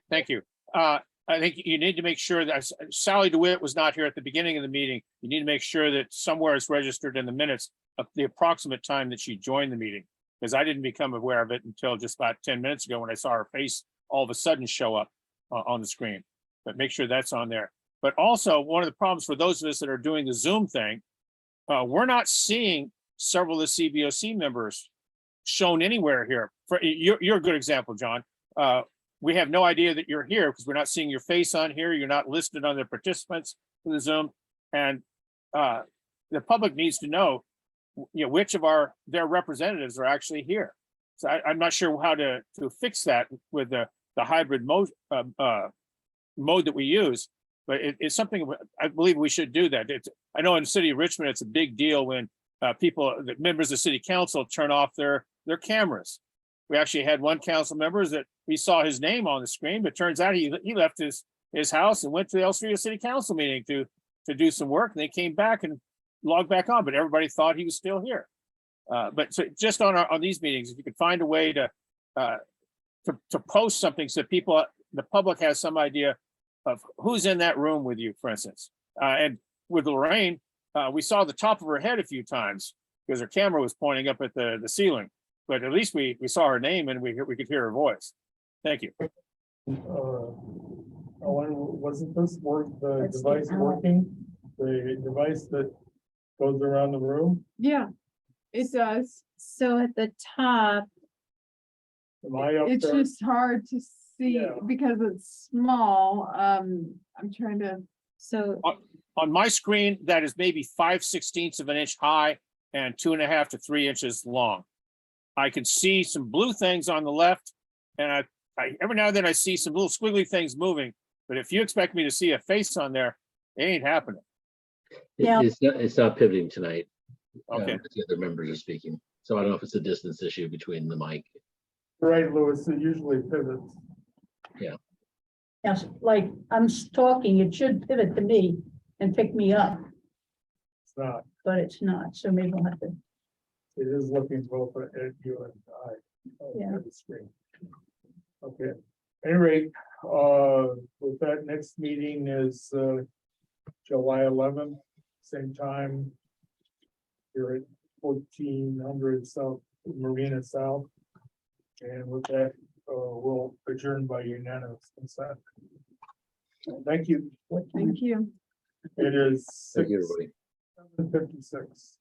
Thank you. I think you need to make sure that Sally DeWitt was not here at the beginning of the meeting. You need to make sure that somewhere it's registered in the minutes of the approximate time that she joined the meeting, because I didn't become aware of it until just about 10 minutes ago when I saw her face all of a sudden show up on the screen. But make sure that's on there. But also, one of the problems for those of us that are doing the Zoom thing, we're not seeing several of the CBOC members shown anywhere here. You're a good example, John. We have no idea that you're here because we're not seeing your face on here. You're not listed on the participants for the Zoom. And the public needs to know, you know, which of their representatives are actually here. So I'm not sure how to fix that with the hybrid mode that we use, but it's something I believe we should do that. I know in the city of Richmond, it's a big deal when the members of city council turn off their cameras. We actually had one council member that we saw his name on the screen, but turns out he left his house and went to the El Cerrito City Council meeting to do some work, and they came back and logged back on, but everybody thought he was still here. But so just on these meetings, if you could find a way to post something so the public has some idea of who's in that room with you, for instance. And with Lorraine, we saw the top of her head a few times because her camera was pointing up at the ceiling. But at least we saw her name and we could hear her voice. Thank you. Wasn't this the That's device the- working? The device that goes around the room? Yeah, it does. So at the top, Am I up It's there? just hard to see Yeah. because it's small. I'm trying to, so On my screen, that is maybe 5/16 of an inch high and 2.5 to 3 inches long. I can see some blue things on the left, and I every now and then I see some little squiggly things moving. But if you expect me to see a face on there, it ain't happening. Yeah. It's not pivoting tonight. Okay. The other members are speaking. So I don't know if it's a distance issue between the mic. Right, Louis, it usually pivots. Yes, like I'm talking, it should pivot to me and pick me up, It's not. but it's not. So maybe I'll have to. It is looking both at you and I. Yeah. At the screen. Okay, any rate, with that, next meeting is July 11th, same time. Here at 1400 South Marina South. And with that, we'll adjourn by unanimous consent. Thank you. thank you. It is Thank you, everybody. 6:56.